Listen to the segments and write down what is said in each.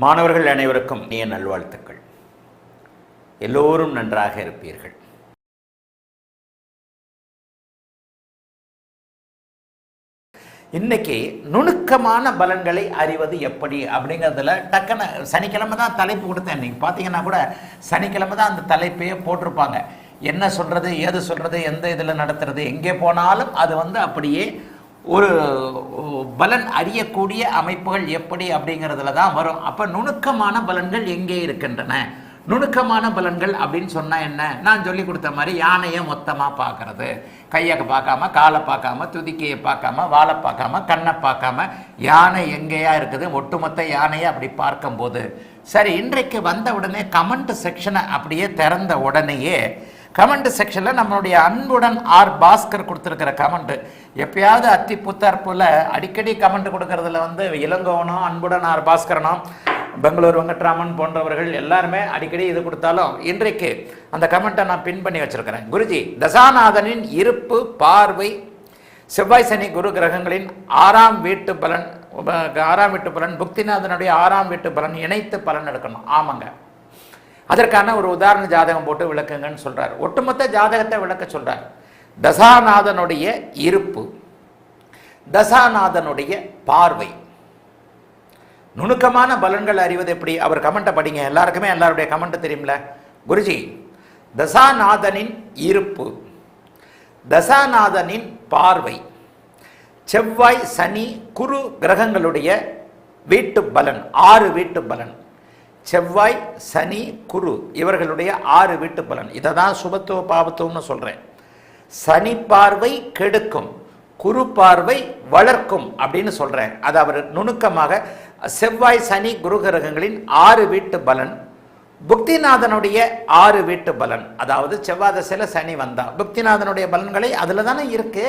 மாணவர்கள் அனைவருக்கும் இனிய நல்வாழ்த்துக்கள். எல்லோரும் நன்றாக இருப்பீர்கள். இன்னைக்கு நுணுக்கமான பலன்களை அறிவது எப்படி அப்படிங்கிறதுல டக்குன்னு சனிக்கிழமை தான் தலைப்பு கொடுத்தேன். இன்னைக்கு பார்த்தீங்கன்னா கூட சனிக்கிழமை தான் அந்த தலைப்பையே போட்டிருப்பாங்க. என்ன சொல்கிறது, ஏது சொல்கிறது, எந்த இதில் நடத்துறது, எங்கே போனாலும் அது அப்படியே ஒரு பலன் அறியக்கூடிய அமைப்புகள் எப்படி அப்படிங்கிறதுல தான் வரும். அப்போ நுணுக்கமான பலன்கள் எங்கே இருக்கின்றன? நுணுக்கமான பலன்கள் அப்படின்னு சொன்னால் என்ன? நான் சொல்லி கொடுத்த மாதிரி யானையை மொத்தமாக பார்க்கறது, கையை பார்க்காம, காலை பார்க்காம, துதிக்கையை பார்க்காம, வாழை பார்க்காம, கண்ணை பார்க்காம யானை எங்கேயா இருக்குது, ஒட்டுமொத்த யானையை அப்படி பார்க்கும்போது சரி. இன்றைக்கு வந்த உடனே கமெண்ட் செக்ஷனை அப்படியே திறந்த உடனேயே கமெண்ட் செக்ஷனில் நம்மளுடைய அன்புடன் ஆர் பாஸ்கர் கொடுத்துருக்கிற கமெண்ட்டு, எப்பயாவது அத்தி புத்தார் போல் அடிக்கடி கமெண்ட் கொடுக்கறதுல இளங்கோவனும் அன்புடன் ஆர் பாஸ்கரனும் பெங்களூர் வெங்கட்ராமன் போன்றவர்கள் எல்லாருமே அடிக்கடி இது கொடுத்தாலும் இன்றைக்கு அந்த கமெண்ட்டை நான் பின் பண்ணி வச்சிருக்கிறேன். குருஜி, தசாநாதனின் இருப்பு, பார்வை, செவ்வாய் சனி குரு கிரகங்களின் ஆறாம் வீட்டு பலன், புக்திநாதனுடைய ஆறாம் வீட்டு பலன் இணைத்து பலன் எடுக்கணும். ஆமாங்க, அதற்கான ஒரு உதாரண ஜாதகம் போட்டு விளக்குங்கன்னு சொல்றார். ஒட்டுமொத்த ஜாதகத்தை விளக்க சொல்றார். தசாநாதனுடைய இருப்பு, தசாநாதனுடைய பார்வை, நுணுக்கமான பலன்கள் அறிவது எப்படி? அவர் கமெண்ட்டை படிங்க. எல்லாருக்குமே எல்லாருடைய கமெண்ட் தெரியும்ல. குருஜி, தசாநாதனின் இருப்பு, தசாநாதனின் பார்வை, செவ்வாய் சனி குரு கிரகங்களுடைய வீட்டு பலன், 6 வீட்டு பலன், செவ்வாய் சனி குரு இவர்களுடைய 6 வீட்டு பலன். இதை தான் சுபத்துவ பாவத்துவம்னு சொல்றேன். சனி பார்வை கெடுக்கும், குரு பார்வை வளர்க்கும் அப்படின்னு சொல்றேன். அது அவர் நுணுக்கமாக செவ்வாய் சனி குரு கிரகங்களின் 6 வீட்டு பலன், புக்திநாதனுடைய 6 வீட்டு பலன். அதாவது செவ்வாய் தசையில சனி வந்தா புக்திநாதனுடைய பலன்களை அதுல தானே இருக்கு.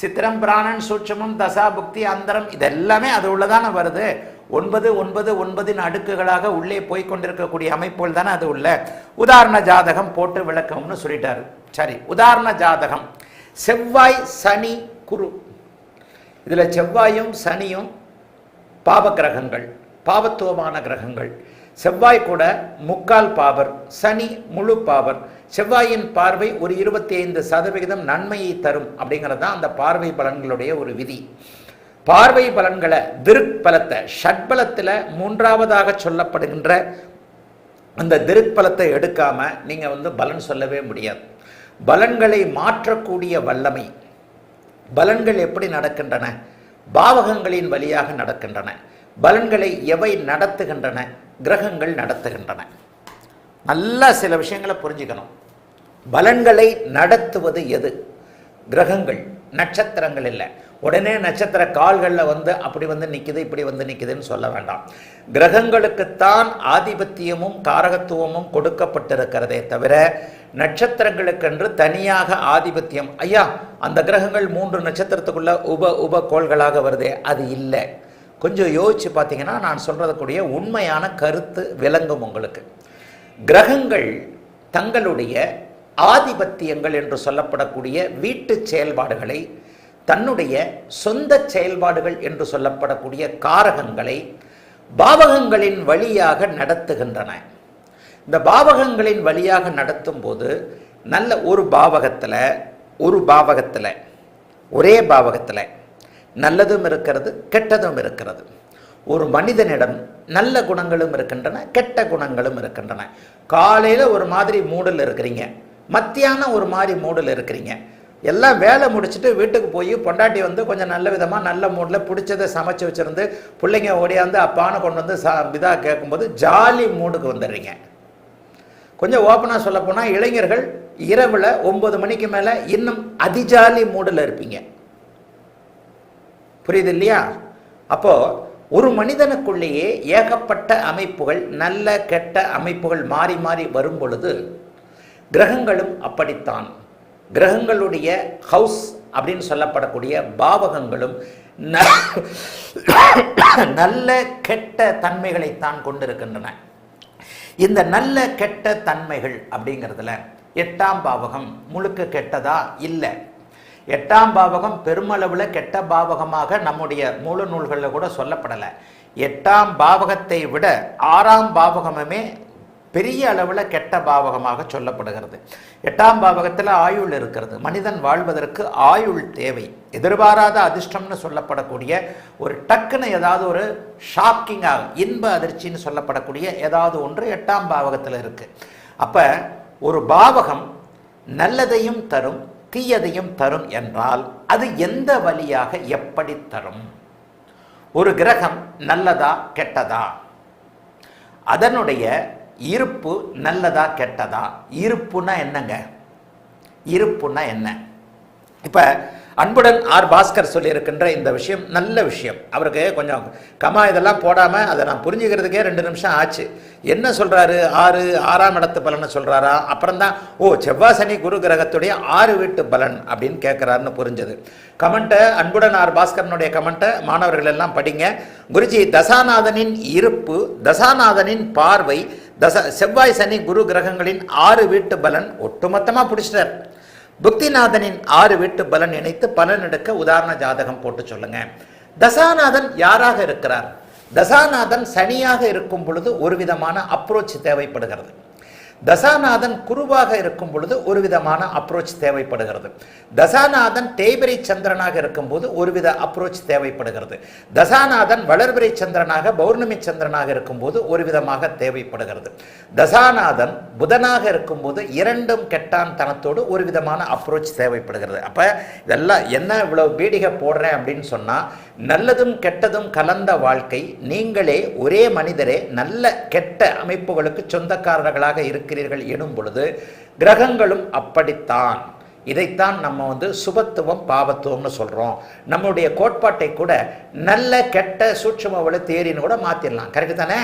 சித்திரம், பிராணன், சூட்சமம், தசா, புக்தி, அந்தரம் இதெல்லாமே அது உள்ளதானே வருது. 9 9 9 அடுக்குகளாக உள்ளே போய்கொண்டிருக்கக்கூடிய அமைப்புகள் தானே அது உள்ள. உதாரண ஜாதகம் போட்டு விளக்கம்னு சொல்லிட்டாரு. சரி, உதாரண ஜாதகம் செவ்வாய் சனி குரு. இதுல செவ்வாயும் சனியும் பாவ கிரகங்கள், பாவத்துவமான கிரகங்கள். செவ்வாய் கூட முக்கால் பாவர், சனி முழு பாவர். செவ்வாயின் பார்வை ஒரு 25% நன்மையை தரும் அப்படிங்கிறது தான் அந்த பார்வை பலன்களுடைய ஒரு விதி. பார்வை பலன்களை திருப்பலத்தை, ஷட்பலத்தில் 3ஆவதாக சொல்லப்படுகின்ற அந்த திருப்பலத்தை எடுக்காம நீங்க பலன் சொல்லவே முடியாது. பலன்களை மாற்றக்கூடிய வல்லமை. பலன்கள் எப்படி நடக்கின்றன? பாவகங்களின் வழியாக நடக்கின்றன. பலன்களை எவை நடத்துகின்றன? கிரகங்கள் நடத்துகின்றன. நல்லா சில விஷயங்களை புரிஞ்சுக்கணும். பலன்களை நடத்துவது எது? கிரகங்கள், நட்சத்திரங்கள் இல்லை. உடனே நட்சத்திர கால்களில் அப்படி நிற்குது, இப்படி நிற்குதுன்னு சொல்ல வேண்டாம். கிரகங்களுக்குத்தான் ஆதிபத்தியமும் காரகத்துவமும் கொடுக்கப்பட்டிருக்கிறதே தவிர நட்சத்திரங்களுக்கென்று தனியாக ஆதிபத்தியம், ஐயா அந்த கிரகங்கள் 3 நட்சத்திரத்துக்குள்ள உப கோள்களாக வருதே, அது இல்லை. கொஞ்சம் யோசிச்சு பார்த்தீங்கன்னா நான் சொல்றதுக்கூடிய உண்மையான கருத்து விளங்கும் உங்களுக்கு. கிரகங்கள் தங்களுடைய ஆதிபத்தியங்கள் என்று சொல்லப்படக்கூடிய வீட்டு செயல்பாடுகளை, தன்னுடைய சொந்த செயல்பாடுகள் என்று சொல்லப்படக்கூடிய காரகங்களை பாவகங்களின் வழியாக நடத்துகின்றன. இந்த பாவகங்களின் வழியாக நடத்தும் போது நல்ல ஒரு பாவகத்தில் ஒரே பாவகத்தில் நல்லதும் இருக்கிறது, கெட்டதும் இருக்கிறது. ஒரு மனிதனிடம் நல்ல குணங்களும் இருக்கின்றன, கெட்ட குணங்களும் இருக்கின்றன. காலையில் ஒரு மாதிரி மூடில் இருக்கிறீங்க, மத்தியானம் ஒரு மாதிரி மூடில் இருக்கிறீங்க. எல்லாம் வேலை முடிச்சுட்டு வீட்டுக்கு போய் பொண்டாட்டி கொஞ்சம் நல்ல விதமாக நல்ல மூடில் பிடிச்சதை சமைச்சு வச்சுருந்து பிள்ளைங்க ஓடியாந்து அப்பான்னு கொண்டு இதாக கேட்கும்போது ஜாலி மூடுக்கு வந்துடுறீங்க. கொஞ்சம் ஓப்பனாக சொல்ல போனால் இளைஞர்கள் இரவில் 9 மணிக்கு மேலே இன்னும் அதிஜாலி மூடில் இருப்பீங்க. புரியுது இல்லையா? அப்போ ஒரு மனிதனுக்குள்ளேயே ஏகப்பட்ட அமைப்புகள், நல்ல கெட்ட அமைப்புகள் மாறி மாறி வரும் பொழுது கிரகங்களும் அப்படித்தான். கிரகங்களுடைய ஹவுஸ் அப்படின்னு சொல்லப்படக்கூடிய பாவகங்களும் நல்ல கெட்ட தன்மைகளைத்தான் கொண்டிருக்கின்றன. இந்த நல்ல கெட்ட தன்மைகள் அப்படிங்கிறதுல 8ஆம் பாவகம் முழுக்க கெட்டதா? இல்லை. 8ஆம் பாவகம் பெருமளவில் கெட்ட பாவகமாக நம்முடைய மூல நூல்களில் கூட சொல்லப்படலை. 8ஆம் பாவகத்தை விட 6ஆம் பாவகமே பெரிய அளவில் கெட்ட பாவகமாக சொல்லப்படுகிறது. 8ஆம் பாவகத்தில் ஆயுள் இருக்கிறது. மனிதன் வாழ்வதற்கு ஆயுள் தேவை. எதிர்பாராத அதிர்ஷ்டம்னு சொல்லப்படக்கூடிய ஒரு டக்குன்னு ஏதாவது ஒரு ஷாக்கிங்காக இன்ப அதிர்ச்சின்னு சொல்லப்படக்கூடிய ஏதாவது ஒன்று 8ஆம் பாவகத்தில் இருக்குது. அப்போ ஒரு பாவகம் நல்லதையும் தரும் தீயதையும் தரும் என்றால் அது எந்த வழியாக எப்படி தரும்? ஒரு கிரகம் நல்லதா கெட்டதா, அதனுடைய இருப்பு நல்லதா கெட்டதா? இருப்புன்னா என்னங்க? இருப்புன்னா என்ன? இப்போ அன்புடன் ஆர் பாஸ்கர் சொல்லியிருக்கின்ற இந்த விஷயம் நல்ல விஷயம். அவருக்கு கொஞ்சம் கமா இதெல்லாம் போடாமல் அதை நான் புரிஞ்சுக்கிறதுக்கே 2 நிமிஷம் ஆச்சு. என்ன சொல்கிறாரு? 6ஆம் இடத்து பலனை சொல்கிறாரா? அப்புறம்தான் செவ்வாய் சனி குரு கிரகத்துடைய 6 வீட்டு பலன் அப்படின்னு கேட்குறாருன்னு புரிஞ்சது. கமெண்ட்டை அன்புடன் ஆர் பாஸ்கரனுடைய கமெண்ட்டை மாணவர்கள் எல்லாம் படிங்க. குருஜி, தசாநாதனின் இருப்பு, தசாநாதனின் பார்வை, செவ்வாய் சனி குரு கிரகங்களின் 6 வீட்டு பலன் ஒட்டுமொத்தமாக பிடிச்சிட்டார். புக்திநாதனின் 6 வீட்டு பலன் இணைத்து பலன் எடுக்க உதாரண ஜாதகம் போட்டு சொல்லுங்க. தசாநாதன் யாராக இருக்கிறார்? தசாநாதன் சனியாக இருக்கும் பொழுது ஒரு விதமான அப்ரோச் தேவைப்படுகிறது. தசாநாதன் குருவாக இருக்கும் பொழுது ஒரு விதமான அப்ரோச் தேவைப்படுகிறது. தசாநாதன் தேய்பிரை சந்திரனாக இருக்கும்போது ஒருவித அப்ரோச் தேவைப்படுகிறது. தசாநாதன் வளர்பிரை சந்திரனாக பௌர்ணமி சந்திரனாக இருக்கும்போது ஒரு விதமாக தேவைப்படுகிறது. தசாநாதன் புதனாக இருக்கும்போது 2ம் கெட்டான் தனத்தோடு ஒரு விதமான அப்ரோச் தேவைப்படுகிறது. அப்போ இதெல்லாம் என்ன இவ்வளவு பீடிகை போடுறேன் அப்படின்னு சொன்னால், நல்லதும் கெட்டதும் கலந்த வாழ்க்கை. நீங்களே ஒரே மனிதரே நல்ல கெட்ட அமைப்புகளுக்கு சொந்தக்காரர்களாக இருக்கிறீர்கள் எனும் பொழுது கிரகங்களும் அப்படித்தான். இதைத்தான் நம்ம சுபத்துவம் பாவத்துவம்னு சொல்கிறோம். நம்முடைய கோட்பாட்டை கூட நல்ல கெட்ட சூட்சும தேரின்னு கூட மாற்றிடலாம். கரெக்டு தானே?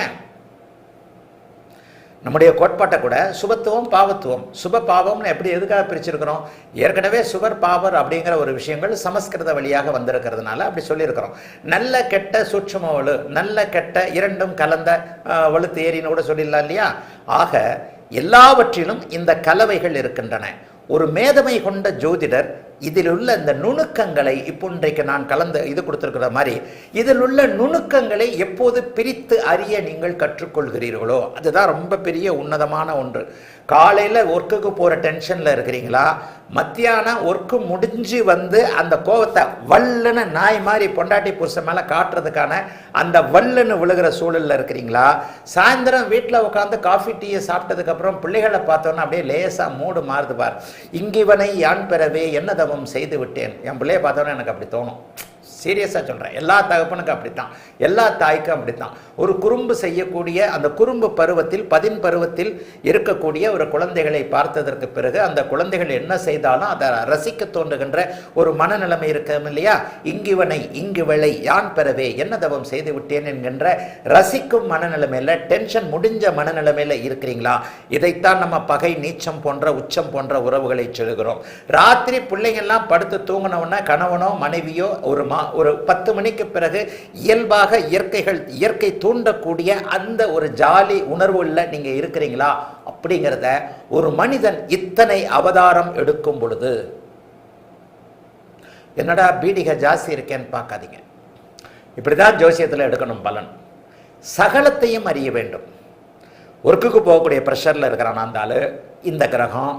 நம்முடைய கோட்பாட்டை கூட சுபத்துவம் பாவத்துவம், சுப பாவம்னு எப்படி எதுக்காக பிரிச்சிருக்கிறோம்? ஏற்கனவே சுபர் பாவர் அப்படிங்கிற ஒரு விஷயங்கள் சமஸ்கிருத வழியாக வந்திருக்கிறதுனால அப்படி சொல்லியிருக்கிறோம். நல்ல கெட்ட சூட்சும வலு, நல்ல கெட்ட 2ம் கலந்த வலு தேரின்னு கூட சொல்லிடலாம் இல்லையா? ஆக எல்லாவற்றிலும் இந்த கலவைகள் இருக்கின்றன. ஒரு மேதமை கொண்ட ஜோதிடர் இதில் உள்ள இந்த நுணுக்கங்களை, இப்போ இன்றைக்கு நான் கலந்து இது கொடுத்துருக்கிற மாதிரி, இதில் உள்ள நுணுக்கங்களை எப்போது பிரித்து அறிய நீங்கள் கற்றுக்கொள்கிறீர்களோ அதுதான் ரொம்ப பெரிய உன்னதமான ஒன்று. காலையில் ஒர்க்குக்கு போகிற டென்ஷனில் இருக்கிறீங்களா? மத்தியானம் ஒர்க்கு முடிஞ்சு அந்த கோவத்தை வல்லுன்னு நாய் மாதிரி பொண்டாட்டி புருஷன் மேலே காட்டுறதுக்கான அந்த வல்லுன்னு விழுகிற சூழலில் இருக்கிறீங்களா? சாயந்தரம் வீட்டில் உட்காந்து காஃபி டீயை சாப்பிட்டதுக்கப்புறம் பிள்ளைகளை பார்த்தோன்னா அப்படியே லேசாக மூடு மாறுது பார். இங்கிவனை யான் பெறவே என்ன தவம் செய்து விட்டேன். என் பிள்ளையை பார்த்தோன்னா எனக்கு அப்படி தோணும். சீரியஸாக சொல்கிறேன். எல்லா தகப்பனுக்கும் அப்படித்தான், எல்லா தாய்க்கும் அப்படித்தான். ஒரு குறும்பு செய்யக்கூடிய அந்த குறும்பு பருவத்தில், பதின் பருவத்தில் இருக்கக்கூடிய ஒரு குழந்தைகளை பார்த்ததற்கு பிறகு அந்த குழந்தைகள் என்ன செய்தாலும் அதை ரசிக்க தோன்றுகின்ற ஒரு மனநிலைமை இருக்கும் இல்லையா? இங்கிவனை இங்குவளை யான் பெறவே என்ன தவம் செய்து விட்டேன் என்கின்ற ரசிக்கும் மனநிலைமையில், டென்ஷன் முடிஞ்ச மனநிலைமையில் இருக்கிறீங்களா? இதைத்தான் நம்ம பகை, நீச்சம் போன்ற உச்சம் போன்ற உறவுகளை சொல்கிறோம். ராத்திரி பிள்ளைங்கள்லாம் படுத்து தூங்கினவுன்னா கணவனோ மனைவியோ ஒரு 10 மணிக்கு பிறகு இயல்பாக இயற்கை தூண்டக்கூடிய அந்த ஒரு ஜாலி உணர்வுள்ள நீங்க இருக்கிறீங்களா அப்படிங்கிறத ஒரு மனிதன் இத்தனை அவதாரம் எடுக்கும் பொழுது, என்னடா பீடிகை ஜாஸ்தி இருக்கேன்னு பார்க்காதீங்க. இப்படிதான் ஜோசியத்தில் எடுக்கணும் பலன். சகலத்தையும் அறிய வேண்டும். ஒர்க்குக்கு போகக்கூடிய ப்ரெஷரில் இருக்கிறான் அந்த ஆளு, இந்த கிரகம்.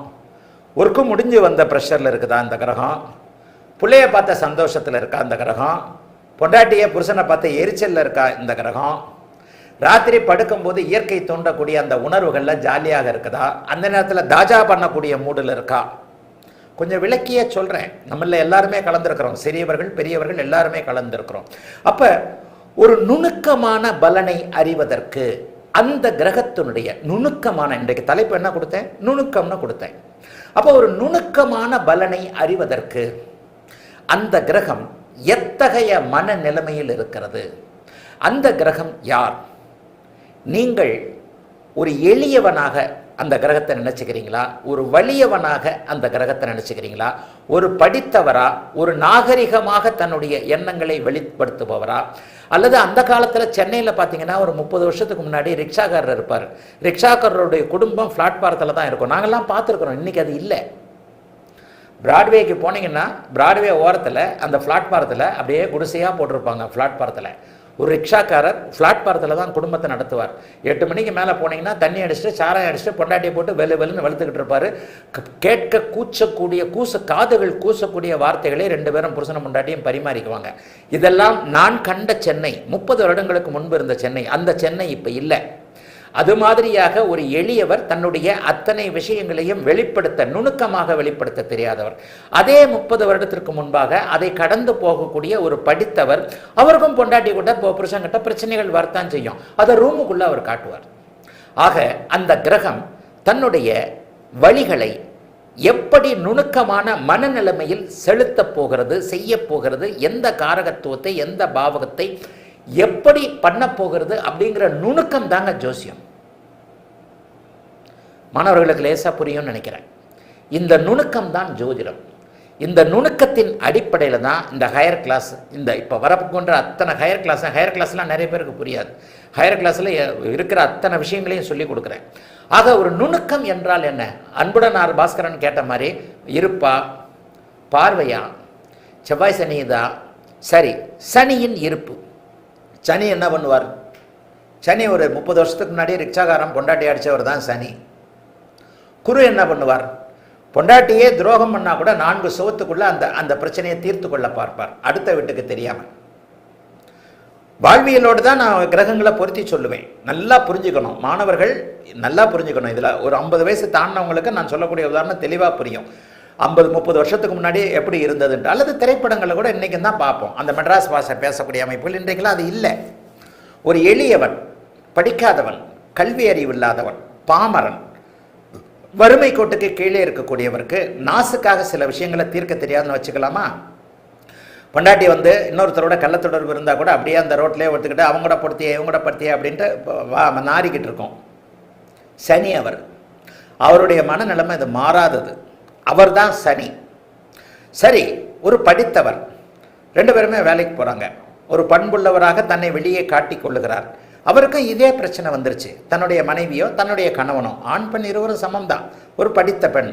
ஒர்க்கு முடிஞ்சு வந்த ப்ரெஷரில் இருக்குதா இந்த கிரகம். பிள்ளைய பார்த்த சந்தோஷத்தில் இருக்கா இந்த கிரகம். பொண்டாட்டியை புருஷனை பார்த்த எரிச்சலில் இருக்கா இந்த கிரகம். ராத்திரி படுக்கும்போது இயற்கை தோன்றக்கூடிய அந்த உணர்வுகளில் ஜாலியாக இருக்குதா? அந்த நேரத்தில் தாஜா பண்ணக்கூடிய மூடில் இருக்கா? கொஞ்சம் விளக்கியே சொல்கிறேன். நம்மள எல்லாருமே கலந்துருக்கிறோம், சிறியவர்கள் பெரியவர்கள் எல்லாருமே கலந்துருக்கிறோம். அப்போ ஒரு நுணுக்கமான பலனை அறிவதற்கு அந்த கிரகத்தினுடைய நுணுக்கமான, இன்றைக்கு தலைப்பு என்ன கொடுத்தேன்? நுணுக்கம்னு கொடுத்தேன். அப்போ ஒரு நுணுக்கமான பலனை அறிவதற்கு அந்த கிரகம் எத்தகைய மன நிலைமையில் இருக்கிறது? அந்த கிரகம் யார்? நீங்கள் ஒரு எளியவனாக அந்த கிரகத்தை நினைச்சுக்கிறீங்களா? ஒரு வலியவனாக அந்த கிரகத்தை நினைச்சுக்கிறீங்களா? ஒரு படித்தவரா? ஒரு நாகரிகமாக தன்னுடைய எண்ணங்களை வெளிப்படுத்துபவரா? அல்லது அந்த காலத்தில் சென்னையில் பார்த்தீங்கன்னா ஒரு 30 வருஷத்துக்கு முன்னாடி ரிக்ஷாக்காரர் இருப்பார். ரிக்ஷாக்காரருடைய குடும்பம் பிளாட்பாரத்தில் தான் இருக்கும். நாங்கள்லாம் பார்த்துருக்குறோம். இன்றைக்கி அது இல்லை. பிராட்வேக்கு போனீங்கன்னா பிராட்வே ஓரத்தில் அந்த பிளாட்பாரத்தில் அப்படியே குடிசையாக போட்டிருப்பாங்க. பிளாட்பாரத்தில் ஒரு ரிக்ஷாக்காரர் பிளாட்பாரத்தில் தான் குடும்பத்தை நடத்துவார். 8 மணிக்கு மேலே போனீங்கன்னா தண்ணி அடிச்சுட்டு சாராயம் அடிச்சுட்டு பொண்டாட்டியை போட்டு வெளுன்னு வெளுத்துக்கிட்டு இருப்பார். கேட்க காதுகள் கூசக்கூடிய வார்த்தைகளை 2 பேரும் புருஷனும் பொண்டாட்டியும் பரிமாறிக்குவாங்க. இதெல்லாம் நான் கண்ட சென்னை, 30 வருடங்களுக்கு முன்பு இருந்த சென்னை. அந்த சென்னை இப்போ இல்லை. அது மாதிரியாக ஒரு எளியவர் தன்னுடைய அத்தனை விஷயங்களையும் நுணுக்கமாக வெளிப்படுத்த தெரியாதவர். அதே 30 வருடத்திற்கு முன்பாக அதை கடந்து போகக்கூடிய ஒரு படித்தவர், அவருக்கும் பொண்டாட்டி கூட புருஷங்கிட்ட பிரச்சனைகள் வரத்தான் செய்யும். அதை ரூமுக்குள்ள அவர் காட்டுவார். ஆக அந்த கிரகம் தன்னுடைய வழிகளை எப்படி நுணுக்கமான மனநிலைமையில் செலுத்தப் போகிறது, செய்ய போகிறது, எந்த காரகத்துவத்தை எந்த பாவகத்தை எப்படி பண்ண போகிறது அப்படிங்கிற நுணுக்கம் தாங்க ஜோசியம். மாணவர்களுக்கு லேசா புரியும்னு நினைக்கிறேன். இந்த நுணுக்கம் தான் ஜோதிடம். இந்த நுணுக்கத்தின் அடிப்படையில் தான் இந்த ஹையர் கிளாஸ், இந்த இப்போ வரப்போன்ற அத்தனை ஹையர் கிளாஸ்லாம் நிறைய பேருக்கு புரியாது. ஹையர் கிளாஸில் இருக்கிற அத்தனை விஷயங்களையும் சொல்லி கொடுக்குறேன். ஆக ஒரு நுணுக்கம் என்றால் என்ன? அன்புடன் ஆர் பாஸ்கரன் கேட்ட மாதிரி இருப்பா, பார்வையா, செவ்வாய் சனிதா, சரி, சனியின் இருப்பு. சனி என்ன பண்ணுவார்? சனி ஒரு 30 வருஷத்துக்கு முன்னாடி ரிக்ஷாகாரம் பொண்டாட்டி அடித்தவர் தான் சனி. குரு என்ன பண்ணுவார்? பொண்டாட்டியே துரோகம் பண்ணால் கூட 4 சுவத்துக்குள்ளே அந்த பிரச்சனையை தீர்த்து கொள்ள பார்ப்பார், அடுத்த வீட்டுக்கு தெரியாமல். வாழ்வியலோடு தான் நான் கிரகங்களை பொருத்தி சொல்லுவேன். நல்லா புரிஞ்சுக்கணும் மாணவர்கள், நல்லா புரிஞ்சுக்கணும். இதில் ஒரு 50 வயசு தாண்டினவங்களுக்கு நான் சொல்லக்கூடிய உதாரணம் தெளிவாக புரியும். 50-30 வருஷத்துக்கு முன்னாடி எப்படி இருந்ததுன்ட்டு, அல்லது திரைப்படங்களை கூட இன்றைக்கி தான் பார்ப்போம். அந்த மெட்ராஸ் பாஷை பேசக்கூடிய அமைப்புகள் இன்றைக்கெல்லாம் அது இல்லை. ஒரு எளியவன், படிக்காதவன், கல்வி அறிவு இல்லாதவன், பாமரன், வறுமை கோட்டுக்கு கீழே இருக்கக்கூடியவருக்கு நாசுக்காக சில விஷயங்களை தீர்க்க தெரியாதுன்னு வச்சுக்கலாமா? பொண்டாட்டி இன்னொருத்தரோட கள்ளத்தொடர்பு இருந்தால் கூட அப்படியே அந்த ரோட்லேயே ஒத்துக்கிட்டு அவங்க கூட படுத்தியே இவங்க கூட படுத்தியே அப்படின்ட்டு நாரிக்கிட்டு இருக்கோம். சனி அவருடைய மனநிலைமை இது மாறாதது. அவர் தான் சனி. சரி, ஒரு படித்தவர், 2 பேருமே வேலைக்கு போகிறாங்க. ஒரு பண்புள்ளவராக தன்னை வெளியே காட்டி கொள்ளுகிறார். அவருக்கும் இதே பிரச்சனை வந்துருச்சு. தன்னுடைய மனைவியோ தன்னுடைய கணவனோ, ஆண் பெண் இருவரும் சமம் தான். ஒரு படித்த பெண்,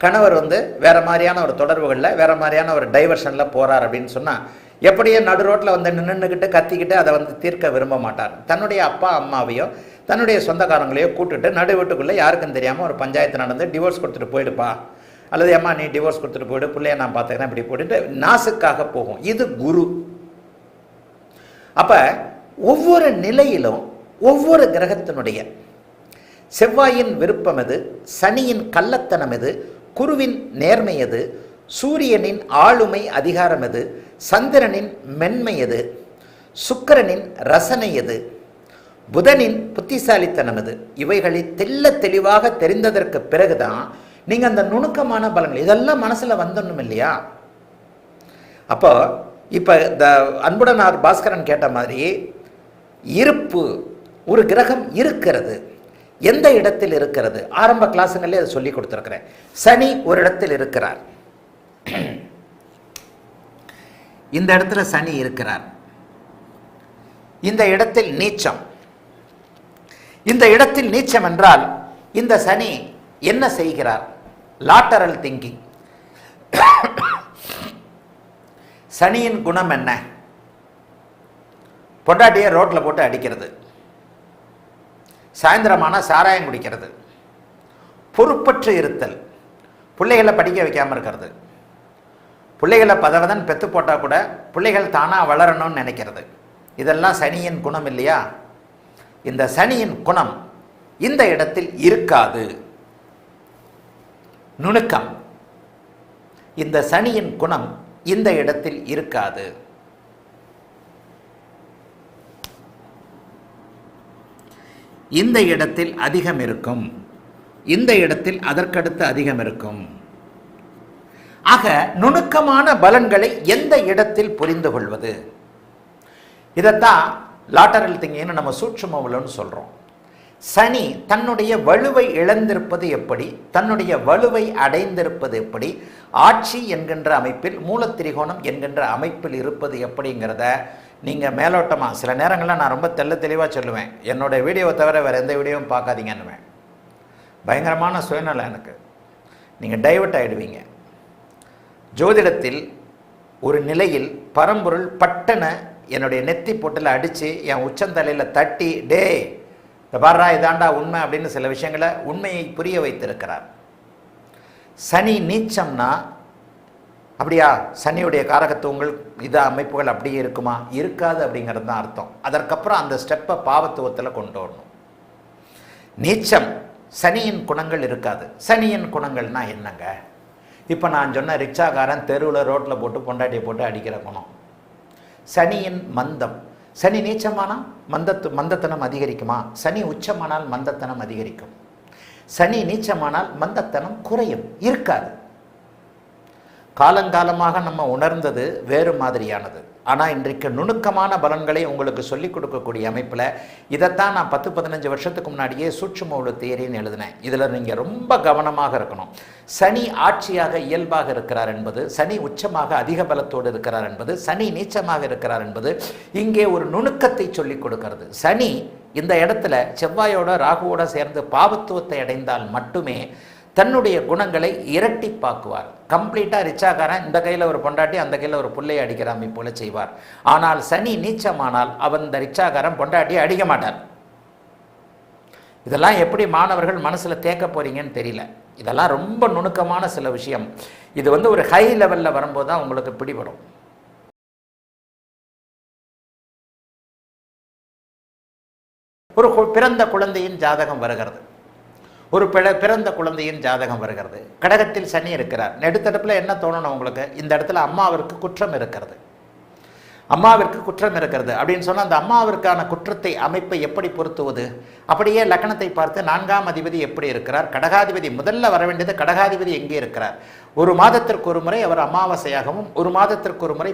கணவர் வேறு மாதிரியான ஒரு தொடர்புகளில் வேறு மாதிரியான ஒரு டைவர்ஷனில் போகிறார் அப்படின்னு சொன்னால், எப்படியே நடு ரோட்டில் நின்றுக்கிட்டு கத்திக்கிட்டு அதை தீர்க்க விரும்ப மாட்டார். தன்னுடைய அப்பா அம்மாவையோ தன்னுடைய சொந்தக்காரங்களையோ கூட்டுட்டு நடு வீட்டுக்குள்ளே யாருக்கும் தெரியாமல் ஒரு பஞ்சாயத்து நடந்து டிவோர்ஸ் கொடுத்துட்டு போயிடுப்பா, அல்லது அம்மா நீ டிவோர்ஸ் கொடுத்துட்டு போயிடு, பிள்ளைய நான் பார்த்துக்கிறேன், இப்படி போட்டுட்டு நாசுக்காக போகும். இது குரு. அப்போ ஒவ்வொரு நிலையிலும் ஒவ்வொரு கிரகத்தினுடைய செவ்வாயின் விருப்பம் எது, சனியின் கள்ளத்தனம் எது, குருவின் நேர்மை எது, சூரியனின் ஆளுமை அதிகாரம் எது, சந்திரனின் மென்மை எது, சுக்கிரனின் ரசனை எது, புதனின் புத்திசாலித்தனம் எது, இவைகளை தெளிவாக தெரிந்ததற்கு பிறகுதான் நீங்கள் அந்த நுணுக்கமான பலன்கள் இதெல்லாம் மனசில் வந்துடணும் இல்லையா? அப்போ இப்போ இந்த அன்புடன் ஆர் பாஸ்கரன் கேட்ட மாதிரி இருப்பு, ஒரு கிரகம் இருக்கிறது, எந்த இடத்தில் இருக்கிறது? ஆரம்ப கிளாஸுங்களே அதை சொல்லி கொடுத்துருக்கிறேன். சனி ஒரு இடத்தில் இருக்கிறார், இந்த இடத்துல சனி இருக்கிறார். இந்த இடத்தில் நீச்சம். இந்த இடத்தில் நீச்சம் என்றால் இந்த சனி என்ன செய்கிறார்? Lateral thinking. சனியின் குணம் என்ன? பொண்டாட்டியை ரோட்டில் போட்டு அடிக்கிறது, சாயந்தரமான சாராயம் குடிக்கிறது, பொறுப்பற்று இருத்தல், பிள்ளைகளை படிக்க வைக்காமல் இருக்கிறது, பிள்ளைகளை பதவதன் பெற்று போட்டால் கூட பிள்ளைகள் தானாக வளரணும்னு நினைக்கிறது. இதெல்லாம் சனியின் குணம் இல்லையா? இந்த சனியின் குணம் இந்த இடத்தில் இருக்காது. நுணுக்கம், இந்த சனியின் குணம் இந்த இடத்தில் இருக்காது. இந்த இடத்தில் அதிகம் இருக்கும், இந்த இடத்தில் அதற்கடுத்து அதிகம் இருக்கும். ஆக நுணுக்கமான பலன்களை எந்த இடத்தில் புரிந்து கொள்வது? இதைத்தான் லாட்டரல் திங்கிங்னு நம்ம சூட்சுமவலன்னு சொல்கிறோம். சனி தன்னுடைய வலுவை இழந்திருப்பது எப்படி, தன்னுடைய வலுவை அடைந்திருப்பது எப்படி, ஆட்சி என்கின்ற அமைப்பில் மூலத்திரிகோணம் என்கின்ற அமைப்பில் இருப்பது எப்படிங்கிறத நீங்கள் மேலோட்டமாக சில நேரங்களில் நான் ரொம்ப தெளிவாக சொல்லுவேன். என்னோடய வீடியோவை தவிர வேறு எந்த வீடியோவும் பார்க்காதீங்கன்னுவேன். பயங்கரமான சுயநலம் எனக்கு. நீங்கள் டைவர்ட் ஆகிடுவீங்க. ஜோதிடத்தில் ஒரு நிலையில் பரம்பொருள் பட்டன என்னுடைய நெத்தி பொட்டில் அடித்து என் உச்சந்தலையில் தட்டி டே இந்த பாரா இதாண்டா உண்மை அப்படின்னு சில விஷயங்களை உண்மையை புரிய வைத்திருக்கிறார். சனி நீச்சம்னா அப்படியா, சனியுடைய காரகத்துவங்கள் அமைப்புகள் அப்படியே இருக்குமா? இருக்காது அப்படிங்கிறது தான் அர்த்தம். அதற்கப்புறம் அந்த ஸ்டெப்பை பாவத்துவத்தில் கொண்டு வரணும். நீச்சம் சனியின் குணங்கள் இருக்காது. சனியின் குணங்கள்னா என்னங்க? இப்போ நான் சொன்ன ரிக்ஷாக்காரன் தெருவில் ரோட்டில் போட்டு பொண்டாட்டியை போட்டு அடிக்கிற குணம். சனியின் மந்தம். சனி நீச்சமானால் மந்தத்தனம் அதிகரிக்குமா? சனி உச்சமானால் மந்தத்தனம் அதிகரிக்கும். சனி நீச்சமானால் மந்தத்தனம் குறையும், இருக்காது. காலங்காலமாக நம்ம உணர்ந்தது வேறு மாதிரியானது. ஆனால் இன்றைக்கு நுணுக்கமான பலன்களை உங்களுக்கு சொல்லிக் கொடுக்கக்கூடிய அமைப்பில் இதைத்தான் நான் 10-15 வருஷத்துக்கு முன்னாடியே சூட்சும தியரின்னு எழுதினேன். இதில் நீங்கள் ரொம்ப கவனமாக இருக்கணும். சனி ஆட்சியாக இயல்பாக இருக்கிறார் என்பது, சனி உச்சமாக அதிக பலத்தோடு இருக்கிறார் என்பது, சனி நீச்சமாக இருக்கிறார் என்பது இங்கே ஒரு நுணுக்கத்தை சொல்லிக் கொடுக்கிறது. சனி இந்த இடத்துல செவ்வாயோட ராகுவோட சேர்ந்து பாவத்துவத்தை அடைந்தால் மட்டுமே தன்னுடைய குணங்களை இரட்டிப்பாக்குவார். கம்ப்ளீட்டாக ரிச்சாக்காரன் இந்த கையில் ஒரு பொண்டாட்டி அந்த கையில் ஒரு பிள்ளையை அடிக்கிற அமைப்போல செய்வார். ஆனால் சனி நீச்சமானால் அவன் இந்த ரிச்சாக்காரன் பொண்டாட்டியை அடிக்க மாட்டார். இதெல்லாம் எப்படி மாணவர்கள் மனசில் தேக்க போறீங்கன்னு தெரியல. இதெல்லாம் ரொம்ப நுணுக்கமான சில விஷயம். இது ஒரு ஹை லெவலில் வரும்போது தான் உங்களுக்கு பிடிபடும். ஒரு பிறந்த குழந்தையின் ஜாதகம் வருகிறது. ஒரு பிறந்த குழந்தையின் ஜாதகம் வருகிறது. கடகத்தில் சனி இருக்கிறார். நெடுத்தடுப்பில் என்ன தோணணும் உங்களுக்கு? இந்த இடத்துல அம்மாவிற்கு குற்றம் இருக்கிறது. அம்மாவிற்கு குற்றம் இருக்கிறது அப்படின்னு சொன்னால் அந்த அம்மாவிற்கான குற்றத்தை அமைப்பை எப்படி பொருத்துவது? அப்படியே லக்னத்தை பார்த்து 4ஆம் அதிபதி எப்படி இருக்கிறார், கடகாதிபதி முதல்ல வர வேண்டியது கடகாதிபதி எங்கே இருக்கிறார். ஒரு மாதத்திற்கு ஒரு முறை அவர் அமாவாசையாகவும் ஒரு மாதத்திற்கு ஒரு முறை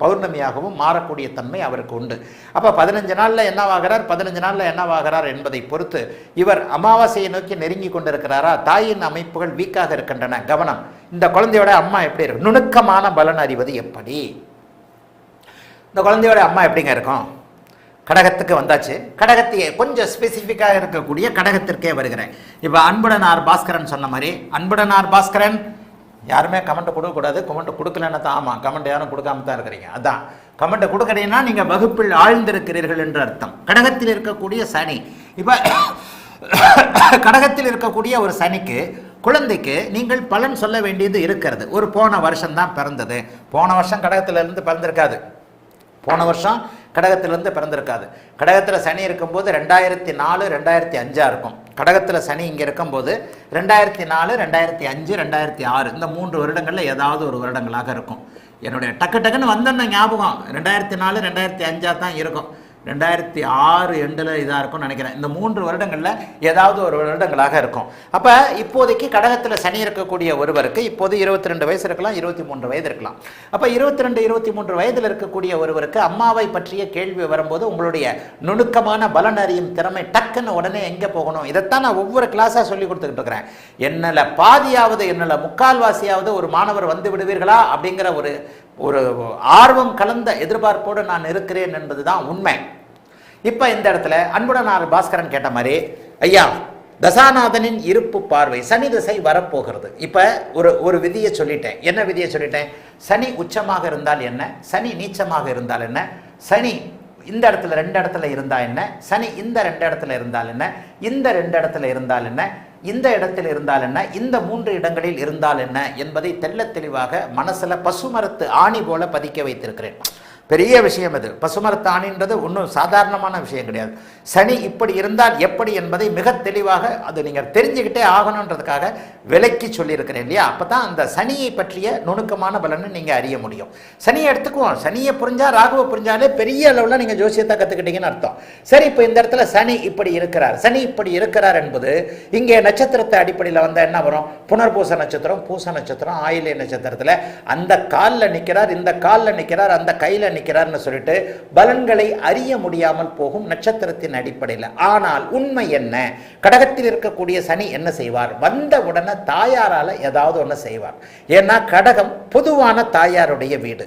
பௌர்ணமியாகவும் மாறக்கூடிய தன்மை அவருக்கு உண்டு. அப்போ 15 நாளில் என்னவாகிறார், 15 நாளில் என்னவாகிறார் என்பதை பொறுத்து இவர் அமாவாசையை நோக்கி நெருங்கி கொண்டிருக்கிறாரா, தாயின் அமைப்புகள் வீக்காக இருக்கின்றன. கவனம், இந்த குழந்தையோட அம்மா எப்படி இருக்கு? நுணுக்கமான பலன் அறிவது எப்படி? இந்த குழந்தையோட அம்மா எப்படிங்க இருக்கும்? கடகத்துக்கு வந்தாச்சு. கடகத்தையே கொஞ்சம் ஸ்பெசிஃபிக்காக இருக்கக்கூடிய கடகத்திற்கே வருகிறேன். இப்போ அன்புடனார் பாஸ்கரன் சொன்ன மாதிரி, அன்புடனார் பாஸ்கரன் யாருமே கமெண்ட் கொடுக்கக்கூடாது. கமெண்ட் கொடுக்கலன்னா தான், ஆமாம் கமெண்ட் யாரும் கொடுக்காம தான் இருக்கிறீங்க. அதான் கமெண்ட் கொடுக்கறீங்கன்னா நீங்கள் வகுப்பில் ஆழ்ந்திருக்கிறீர்கள் என்று அர்த்தம். கடகத்தில் இருக்கக்கூடிய சனி, இப்போ கடகத்தில் இருக்கக்கூடிய ஒரு சனிக்கு குழந்தைக்கு நீங்கள் பலன் சொல்ல வேண்டியது இருக்கிறது. ஒரு போன வருஷம்தான் பிறந்தது. போன வருஷம் கடகத்திலிருந்து பிறந்திருக்காது. போன வருஷம் கடகத்திலிருந்து பிறந்திருக்காது. கடகத்தில் சனி இருக்கும்போது 2004, 2005 இருக்கும். கடகத்தில் சனி இங்கே இருக்கும்போது 2004, 2005, 2006 இந்த 3 வருடங்களில் ஏதாவது ஒரு வருடங்களாக இருக்கும். என்னுடைய டக்குன்னு வந்தோன்ன ஞாபகம் 2004, 2005 தான் இருக்கும். 2006 எண்டில் இதாக இருக்கும்னு நினைக்கிறேன். இந்த 3 வருடங்களில் ஏதாவது ஒரு வருடங்களாக இருக்கும். அப்போ இப்போதைக்கு கடகத்தில் சனி இருக்கக்கூடிய ஒருவருக்கு இப்போது 22 வயசு இருக்கலாம், 23 வயது இருக்கலாம். அப்போ 22, 23 வயதில் இருக்கக்கூடிய ஒருவருக்கு அம்மாவை பற்றிய கேள்வி வரும்போது உங்களுடைய நுணுக்கமான பலன் அறியும் திறமை டக்குன்னு உடனே எங்கே போகணும்? இதைத்தான் நான் ஒவ்வொரு கிளாஸாக சொல்லி கொடுத்துக்கிட்டு இருக்கிறேன். என்னில் பாதியாவது என்னில் முக்கால்வாசியாவது ஒரு மாணவர் வந்து விடுவீர்களா அப்படிங்கிற ஒரு ஆர்வம் கலந்த எதிர்பார்ப்போடு நான் இருக்கிறேன் என்பதுதான் உண்மை. இப்போ இந்த இடத்துல அன்புடனார் பாஸ்கரன் கேட்ட மாதிரி, ஐயா தசாநாதனின் இருப்பு பார்வை சனி திசை வரப்போகிறது. இப்போ ஒரு விதியை சொல்லிட்டேன். என்ன விதியை சொல்லிட்டேன்? சனி உச்சமாக இருந்தால் என்ன, சனி நீச்சமாக இருந்தால் என்ன, சனி இந்த இடத்துல 2 இடத்துல இருந்தா என்ன, சனி இந்த 2 இடத்துல இருந்தால் என்ன, இந்த 2 இடத்துல இருந்தால் என்ன, இந்த இடத்தில் இருந்தால் என்ன, இந்த 3 இடங்களில் இருந்தால் என்ன என்பதை தெள்ள தெளிவாக மனசுல பசுமரத்து ஆணி போல பதிக்க வைத்திருக்கிறேன். பெரிய விஷயம் அது. பசுமரத்து ஆணின்றது ஒன்றும் சாதாரணமான விஷயம் கிடையாது. சனி இப்படி இருந்தால் எப்படி என்பதை மிக தெளிவாக அது நீங்கள் தெரிஞ்சுக்கிட்டே ஆகணுன்றதுக்காக விலக்கி சொல்லியிருக்கிறேன் இல்லையா? அப்போ தான் அந்த சனியை பற்றிய நுணுக்கமான பலனை நீங்கள் அறிய முடியும். சனியை எடுத்துக்குவோம். சனியை புரிஞ்சா ராகுவை புரிஞ்சாலே பெரிய அளவில் நீங்கள் ஜோசியத்தை கற்றுக்கிட்டீங்கன்னு அர்த்தம். சரி, இப்போ இந்த இடத்துல சனி இப்படி இருக்கிறார், சனி இப்படி இருக்கிறார் என்பது இங்கே நட்சத்திரத்தை அடிப்படையில் வந்தால் என்ன வரும்? புனர்பூச நட்சத்திரம், பூச நட்சத்திரம், ஆயில்ய நட்சத்திரத்தில் அந்த காலில் நிற்கிறார், இந்த காலில் நிற்கிறார், அந்த கையில் நிற்கிறார்னு சொல்லிட்டு பலன்களை அறிய முடியாமல் போகும் நட்சத்திரத்தின் அடிப்படையில். ஆனால் உண்மை என்ன? கடகத்தில் இருக்கக்கூடிய சனி என்ன செய்வார்? வந்த உடனே தாயாரால ஏதாவது ஒன்று செய்வார். ஏன்னா கடகம் பொதுவான தாயாருடைய வீடு.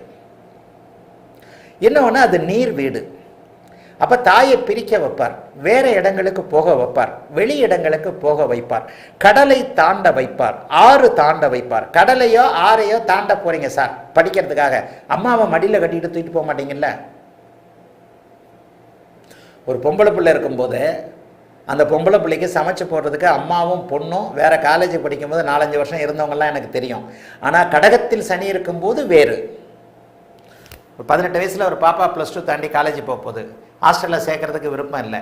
இன்னொன்று அது நீர் வீடு. அப்போ தாயை பிரிக்க வைப்பார், வேற இடங்களுக்கு போக வைப்பார், வெளி இடங்களுக்கு போக வைப்பார், கடலை தாண்ட வைப்பார், ஆறு தாண்ட வைப்பார். கடலையோ ஆறையோ தாண்ட போறீங்க சார் படிக்கிறதுக்காக, அம்மாவை மடியில் கட்டிட்டு தூக்கிட்டு போக மாட்டீங்கல்ல. ஒரு பொம்பளை பிள்ளை இருக்கும்போது அந்த பொம்பளை பிள்ளைக்கு சமைச்சு போடுறதுக்கு அம்மாவும் பொண்ணும் வேற காலேஜ் படிக்கும்போது 4-5 வருஷம் இருந்தவங்கலாம் எனக்கு தெரியும். ஆனால் கடகத்தில் சனி இருக்கும்போது வேறு. ஒரு 18 வயசில் ஒரு பாப்பா +2 தாண்டி காலேஜ் போக போகுது, ஹாஸ்டலில் சேர்க்கறதுக்கு விருப்பம் இல்லை.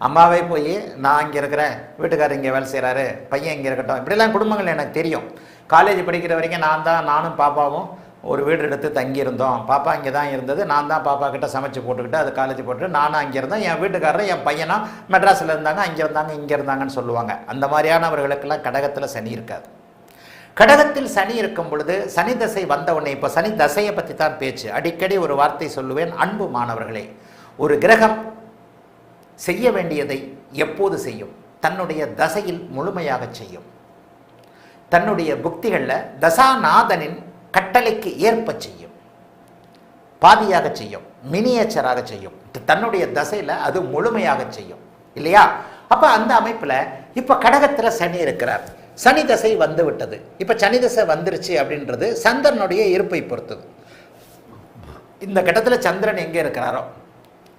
அம்மாவே போய் நான் இங்கே இருக்கிறேன், வீட்டுக்காரர் இங்கே வேலை செய்கிறாரு, பையன் இங்கே இருக்கட்டும், இப்படிலாம் குடும்பங்கள் எனக்கு தெரியும். காலேஜ் படிக்கிற வரைக்கும் நானும் பாப்பாவும் ஒரு வீடு எடுத்து தங்கியிருந்தோம். பாப்பா இங்கே தான் இருந்தது, நான் தான் பாப்பா கிட்ட சமைச்சு போட்டுக்கிட்டு அது காலேஜ் போட்டுட்டு நானும் அங்கே இருந்தேன், என் வீட்டுக்காரர் என் பையனும் மெட்ராஸில் இருந்தாங்க, அங்கே இருந்தாங்க இங்கே இருந்தாங்கன்னு சொல்லுவாங்க. அந்த மாதிரியானவர்களுக்கெல்லாம் கடகத்தில் சனி இருக்காது. கடகத்தில் சனி இருக்கும் பொழுது சனி தசை வந்த உடனே, இப்போ சனி தசையை பற்றி தான் பேச்சு. அடிக்கடி ஒரு வார்த்தை சொல்லுவேன், அன்பு மாணவர்களே, ஒரு கிரகம் செய்ய வேண்டியதை எப்போது செய்யும்? தன்னுடைய தசையில் முழுமையாக செய்யும். தன்னுடைய புக்திகளில் தசாநாதனின் கட்டளைக்கு ஏற்ப செய்யும், பாதியாக செய்யும், மினியேச்சராக செய்யும், தன்னுடைய தசையில் அது முழுமையாக செய்யும் இல்லையா? அப்போ அந்த அமைப்பில் இப்போ கடகத்தில் சனி இருக்கிறார், சனி தசை வந்து விட்டது. இப்போ சனி தசை வந்துருச்சு அப்படின்றது சந்திரனுடைய இருப்பை பொறுத்தது. இந்த கட்டத்தில் சந்திரன் எங்கே இருக்கிறாரோ,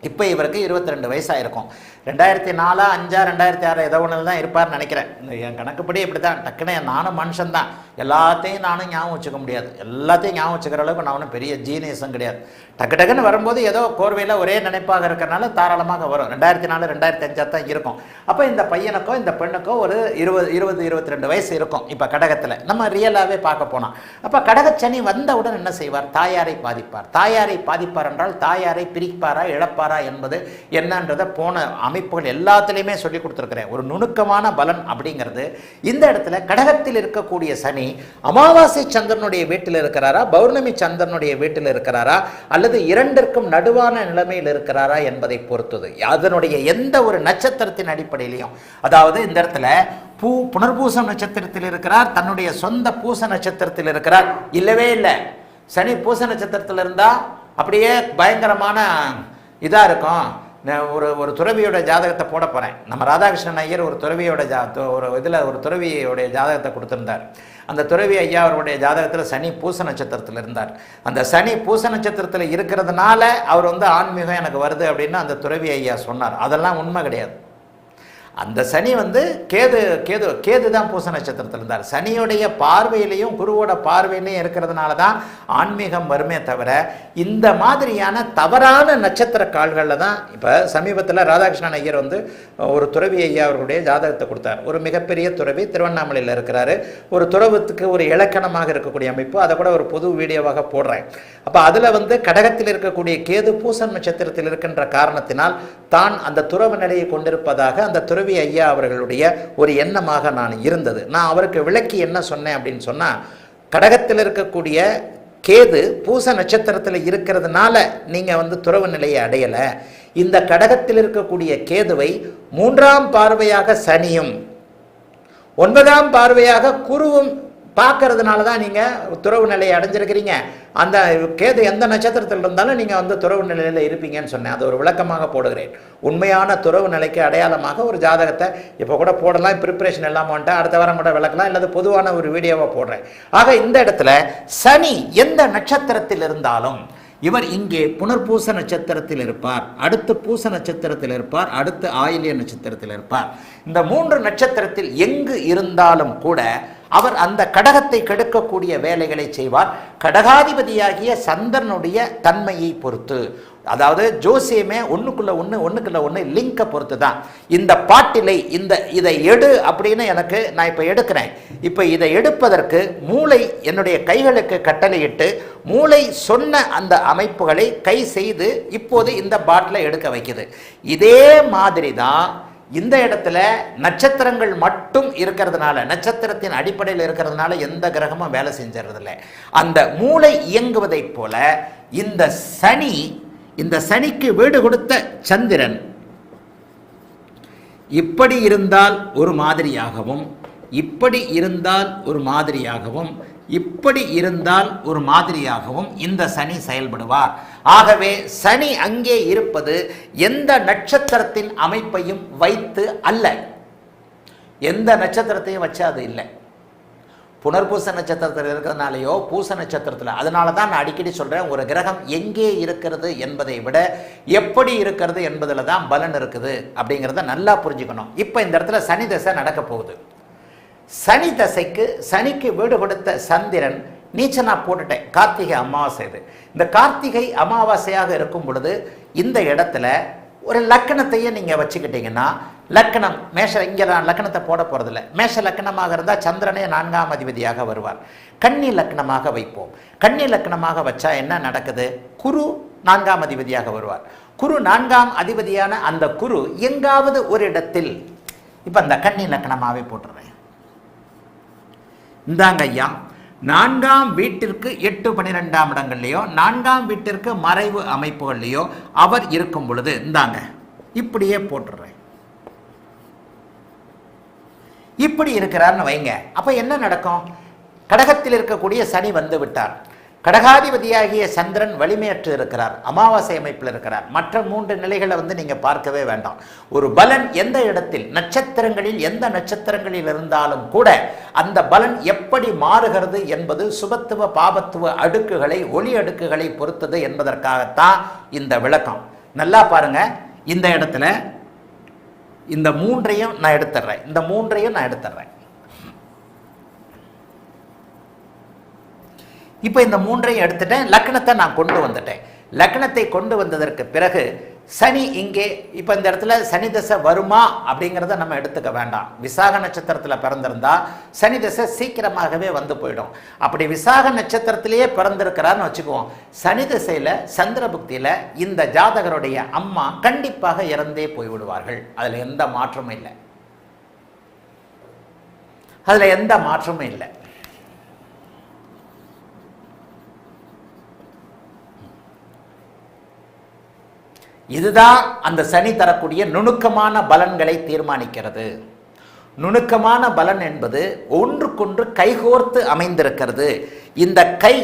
இப்போ இவருக்கு 22 வயசாயிருக்கும். 2004, 2005, 2006 ஏதோ ஒன்று தான் இருப்பார்னு நினைக்கிறேன். என் கணக்குப்படி இப்படி தான். டக்குன்னு நானும் மனுஷன்தான், எல்லாத்தையும் நானும் ஞாபகம் வச்சுக்க முடியாது. எல்லாத்தையும் ஞாபகம் வச்சுக்கிற அளவுக்கு நான் ஒன்றும் பெரிய ஜீனியஸும் கிடையாது. டக்குன்னு வரும்போது ஏதோ கோர்வையில் ஒரே நினைப்பாக இருக்கிறனால தாராளமாக வரும். 2004, 2005 தான் இருக்கும். அப்போ இந்த பையனுக்கோ இந்த பெண்ணுக்கோ ஒரு 22 வயசு இருக்கும் இப்போ கடகத்தில், நம்ம ரியலாகவே பார்க்க போனோம். அப்போ கடகச்சனி வந்தவுடன் என்ன செய்வார்? தாயாரை பாதிப்பார். தாயாரை பாதிப்பார் என்றால் தாயாரை பிரிப்பாரா இழப்பாரா என்பது என்னன்றதை போன அமைப்புகள் எல்லாத்திலையுமே சொல்லி கொடுத்துருக்கிறேன். ஒரு நுணுக்கமான பலன் அப்படிங்கிறது இந்த இடத்துல கடகத்தில் இருக்கக்கூடிய சனி அமாவாசை சந்திரனுடைய வீட்டில் இருக்கிறாரா, பௌர்ணமி சந்திரனுடைய வீட்டில் இருக்கிறாரா, அல்லது இரண்டிற்கும் நடுவான நிலைமையில் இருக்கிறாரா என்பதை பொறுத்தது. அதனுடைய எந்த ஒரு நட்சத்திரத்தின் அடிப்படையிலையும், அதாவது இந்த இடத்துல புனர்பூசம் நட்சத்திரத்தில் இருக்கிறார், தன்னுடைய சொந்த பூச நட்சத்திரத்தில் இருக்கிறார், இல்லவே இல்லை. சனி பூச நட்சத்திரத்தில் இருந்தால் அப்படியே பயங்கரமான இதாக இருக்கும். ஒரு துறவியோட ஜாதகத்தை போட போகிறேன். நம்ம ராதாகிருஷ்ணன் ஐயர் ஒரு துறவியோட ஒரு துறவியோடைய ஜாதகத்தை கொடுத்துருந்தார். அந்த துறவி ஐயா அவருடைய ஜாதகத்தில் சனி பூச நட்சத்திரத்தில் இருந்தார். அந்த சனி பூச நட்சத்திரத்தில் இருக்கிறதுனால அவர் ஆன்மீகம் எனக்கு வருது அப்படின்னு அந்த துறவி ஐயா சொன்னார். அதெல்லாம் உண்மை கிடையாது. அந்த சனி கேது தான் பூச நட்சத்திரத்தில் இருந்தார். சனியுடைய பார்வையிலையும் குருவோட பார்வையிலையும் இருக்கிறதுனால தான் ஆன்மீகம் வருமே தவிர, இந்த மாதிரியான தவறான நட்சத்திர கால்களில் தான். இப்போ சமீபத்தில் ராதாகிருஷ்ணன் ஐயர் ஒரு துறவி ஐயா அவர்களுடைய ஜாதகத்தை கொடுத்தார். ஒரு மிகப்பெரிய துறவி, திருவண்ணாமலையில் இருக்கிறாரு. ஒரு துறவத்துக்கு ஒரு இலக்கணமாக இருக்கக்கூடிய அமைப்பு, அதை கூட ஒரு பொது வீடியோவாக போடுறேன். அப்போ அதில் கடகத்தில் இருக்கக்கூடிய கேது பூச நட்சத்திரத்தில் இருக்கின்ற காரணத்தினால் தான் அந்த துறவு நிலையை கொண்டிருப்பதாக அந்த துறவி ஐயா அவர்களுடைய ஒரு எண்ணமாக நான் இருந்தது. நான் அவருக்கு விளக்கி என்ன சொன்னேன் அப்படின்னு சொன்னால், கடகத்தில் இருக்கக்கூடிய கேது பூச நட்சத்திரத்தில் இருக்கிறதுனால நீங்கள் துறவு நிலையை அடையலை. இந்த கடகத்தில் இருக்கக்கூடிய கேதுவை 3ஆம் பார்வையாக சனியும் 9ஆம் பார்வையாக குருவும் பார்க்கறதுனால தான் நீங்கள் துறவு நிலையை அடைஞ்சிருக்கிறீங்க. அந்த கேது எந்த நட்சத்திரத்தில் இருந்தாலும் நீங்கள் துறவு நிலையில் இருப்பீங்கன்னு சொன்னேன். அது ஒரு விளக்கமாக போடுகிறேன். உண்மையான துறவு நிலைக்கு அடையாளமாக ஒரு ஜாதகத்தை இப்போ கூட போடலாம், ப்ரிப்பரேஷன் எல்லாம் வந்துட்டு அடுத்த வாரம் கூட விளக்கலாம், இல்லாத பொதுவான ஒரு வீடியோவை போடுறேன். ஆக இந்த இடத்துல சனி எந்த நட்சத்திரத்தில் இருந்தாலும் இவர் இங்கே புனர்பூச நட்சத்திரத்தில் இருப்பார், அடுத்து பூச நட்சத்திரத்தில் இருப்பார், அடுத்து ஆயில்ய நட்சத்திரத்தில் இருப்பார். இந்த 3 நட்சத்திரத்தில் எங்கு இருந்தாலும் கூட அவர் அந்த கடகத்தை கெடுக்கக்கூடிய வேலைகளை செய்வார். கடகாதிபதியாகிய சந்திரனுடைய தன்மையை பொறுத்து, அதாவது ஜோசியமே ஒன்றுக்குள்ள ஒன்று லிங்கை பொறுத்து தான். இந்த பாட்டிலை இதை எடு அப்படின்னு நான் இப்போ எடுக்கிறேன். இப்போ இதை எடுப்பதற்கு மூளை என்னுடைய கைகளுக்கு கட்டளையிட்டு மூளை சொன்ன அந்த அமைப்புகளை கை செய்து இப்போது இந்த பாட்டிலை எடுக்க வைக்குது. இதே மாதிரி தான் இந்த இடத்துல நட்சத்திரங்கள் மட்டும் இருக்கிறதுனால, நட்சத்திரத்தின் அடிப்படையில் இருக்கிறதுனால எந்த கிரகமும் வேலை செஞ்சிடறதில்ல. அந்த மூளை இயங்குவதைப் போல இந்த சனிக்கு வீடு கொடுத்த சந்திரன் இப்படி இருந்தால் ஒரு மாதிரியாகவும், இப்படி இருந்தால் ஒரு மாதிரியாகவும், இப்படி இருந்தால் ஒரு மாதிரியாகவும் இந்த சனி செயல்படுவார். ஆகவே சனி அங்கே இருப்பது எந்த நட்சத்திரத்தின் அமைப்பையும் வைத்து அல்ல, எந்த நட்சத்திரத்தையும் வச்சு அது இல்லை. புனர்பூச நட்சத்திரத்தில் இருக்கிறதுனாலையோ பூச நட்சத்திரத்தில், அதனால தான் நான் அடிக்கடி சொல்கிறேன், ஒரு கிரகம் எங்கே இருக்கிறது என்பதை விட எப்படி இருக்கிறது என்பதில் தான் பலன் இருக்குது அப்படிங்கிறத நல்லா புரிஞ்சுக்கணும். இப்போ இந்த இடத்துல சனி தசை நடக்க போகுது. சனி தசைக்கு சனிக்கு வீடு கொடுத்த சந்திரன் நீச்சனா போட்டுட்டேன். கார்த்திகை அமாவாசை இது. இந்த கார்த்திகை அமாவாசையாக இருக்கும் பொழுது இந்த இடத்துல ஒரு லக்கணத்தையே நீங்கள் வச்சுக்கிட்டீங்கன்னா, லக்கணம் மேஷ, இங்கே நான் லக்கணத்தை போட போகிறதில்ல, மேஷ லக்கணமாக இருந்தால் சந்திரனே 4ஆம் அதிபதியாக வருவார். கன்னி லக்கணமாக வைப்போம். கன்னி லக்கணமாக வச்சா என்ன நடக்குது? குரு 4ஆம் அதிபதியாக வருவார். குரு 4ஆம் அதிபதியான அந்த குரு எங்காவது ஒரு இடத்தில், இப்போ அந்த கன்னி லக்கணமாகவே போட்டுறேன். இந்தாங்க ஐயா, 4ஆம் வீட்டிற்கு 8, 12ஆம் இடங்கள்லையோ 4ஆம் வீட்டிற்கு மறைவு அமைப்புகள்லையோ அவர் இருக்கும் பொழுது இந்தாங்க இப்படியே போட்டுடுறேன். இப்படி இருக்கிறார்னு வைங்க. அப்ப என்ன நடக்கும்? கடகத்தில் இருக்கக்கூடிய சனி வந்து விட்டார். கடகாதிபதியாகிய சந்திரன் வலிமையற்று இருக்கிறார், அமாவாசை அமைப்பில் இருக்கிறார். மற்ற 3 நிலைகளை நீங்க பார்க்கவே வேண்டாம். ஒரு பலன் எந்த இடத்தில், நட்சத்திரங்களில் எந்த நட்சத்திரங்களில் இருந்தாலும் கூட அந்த பலன் எப்படி மாறுகிறது என்பது சுபத்துவ பாபத்துவ அடுக்குகளை, ஒளி அடுக்குகளை பொறுத்தது என்பதற்காகத்தான் இந்த விளக்கம். நல்லா பாருங்க, இந்த இடத்துல இந்த 3ஐயும் நான் எடுத்துறேன். இப்போ இந்த 3ஐயும் எடுத்துட்டேன். லக்னத்தை நான் கொண்டு வந்துட்டேன். லக்னத்தை கொண்டு வந்ததற்கு பிறகு சனி இங்கே, இப்போ இந்த இடத்துல சனி தசை வருமா அப்படிங்கிறத நம்ம எடுத்துக்க வேண்டாம். விசாக நட்சத்திரத்தில் பிறந்திருந்தா சனி தசை சீக்கிரமாகவே வந்து போயிடும். அப்படி விசாக நட்சத்திரத்திலேயே பிறந்திருக்கிறான்னு வச்சுக்குவோம். சனி தசையில் சந்திர புக்தியில் இந்த ஜாதகருடைய அம்மா கண்டிப்பாக இறந்தே போய்விடுவார்கள். அதில் எந்த மாற்றமும் இல்லை. இதுதான் அந்த சனி தரக்கூடிய நுணுக்கமான பலன்களை தீர்மானிக்கிறது. நுணுக்கமான பலன் என்பது ஒன்றுக்கொன்று கைகோர்த்து அமைந்திருக்கிறது. இந்த கை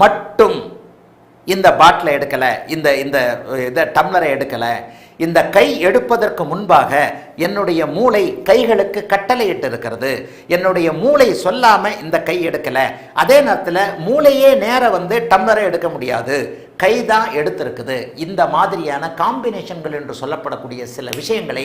மட்டும் இந்த பாட்டிலை எடுக்கலை, இந்த டம்ளரை எடுக்கலை. இந்த கை எடுப்பதற்கு முன்பாக என்னுடைய மூளை கைகளுக்கு கட்டளையிட்டு இருக்கிறது. என்னுடைய மூளை சொல்லாம இந்த கை எடுக்கல. அதே நேரத்தில் மூளையே நேர டம்ளரை எடுக்க முடியாது, கைதான் எடுத்திருக்குது. இந்த மாதிரியான காம்பினேஷன்கள் என்று சொல்லப்படக்கூடிய சில விஷயங்களை,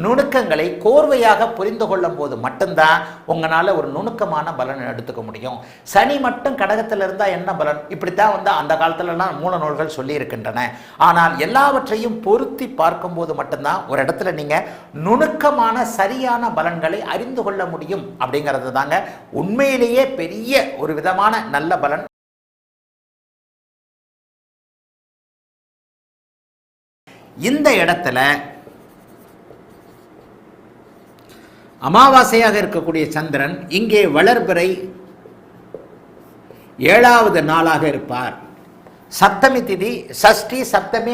நுணுக்கங்களை கோர்வையாக புரிந்து கொள்ளும் போது மட்டும்தான் உங்களால் ஒரு நுணுக்கமான பலனை எடுத்துக்க முடியும். சனி மட்டும் கடகத்தில் இருந்தால் என்ன பலன்? இப்படித்தான் அந்த காலத்துலலாம் மூல நூல்கள் சொல்லி இருக்கின்றன. ஆனால் எல்லாவற்றையும் பொருத்தி பார்க்கும்போது மட்டும்தான் ஒரு இடத்துல நீங்க நுணுக்கமான சரியான பலன்களை அறிந்து கொள்ள முடியும். அப்படிங்கிறது தாங்க உண்மையிலேயே பெரிய ஒரு விதமான நல்ல பலன். இந்த இடத்துல அமாவாசையாக இருக்கக்கூடிய சந்திரன் இங்கே வளர்பிறை 7வது நாளாக இருப்பார். சப்தமி திதி, சஷ்டி, சப்தமி,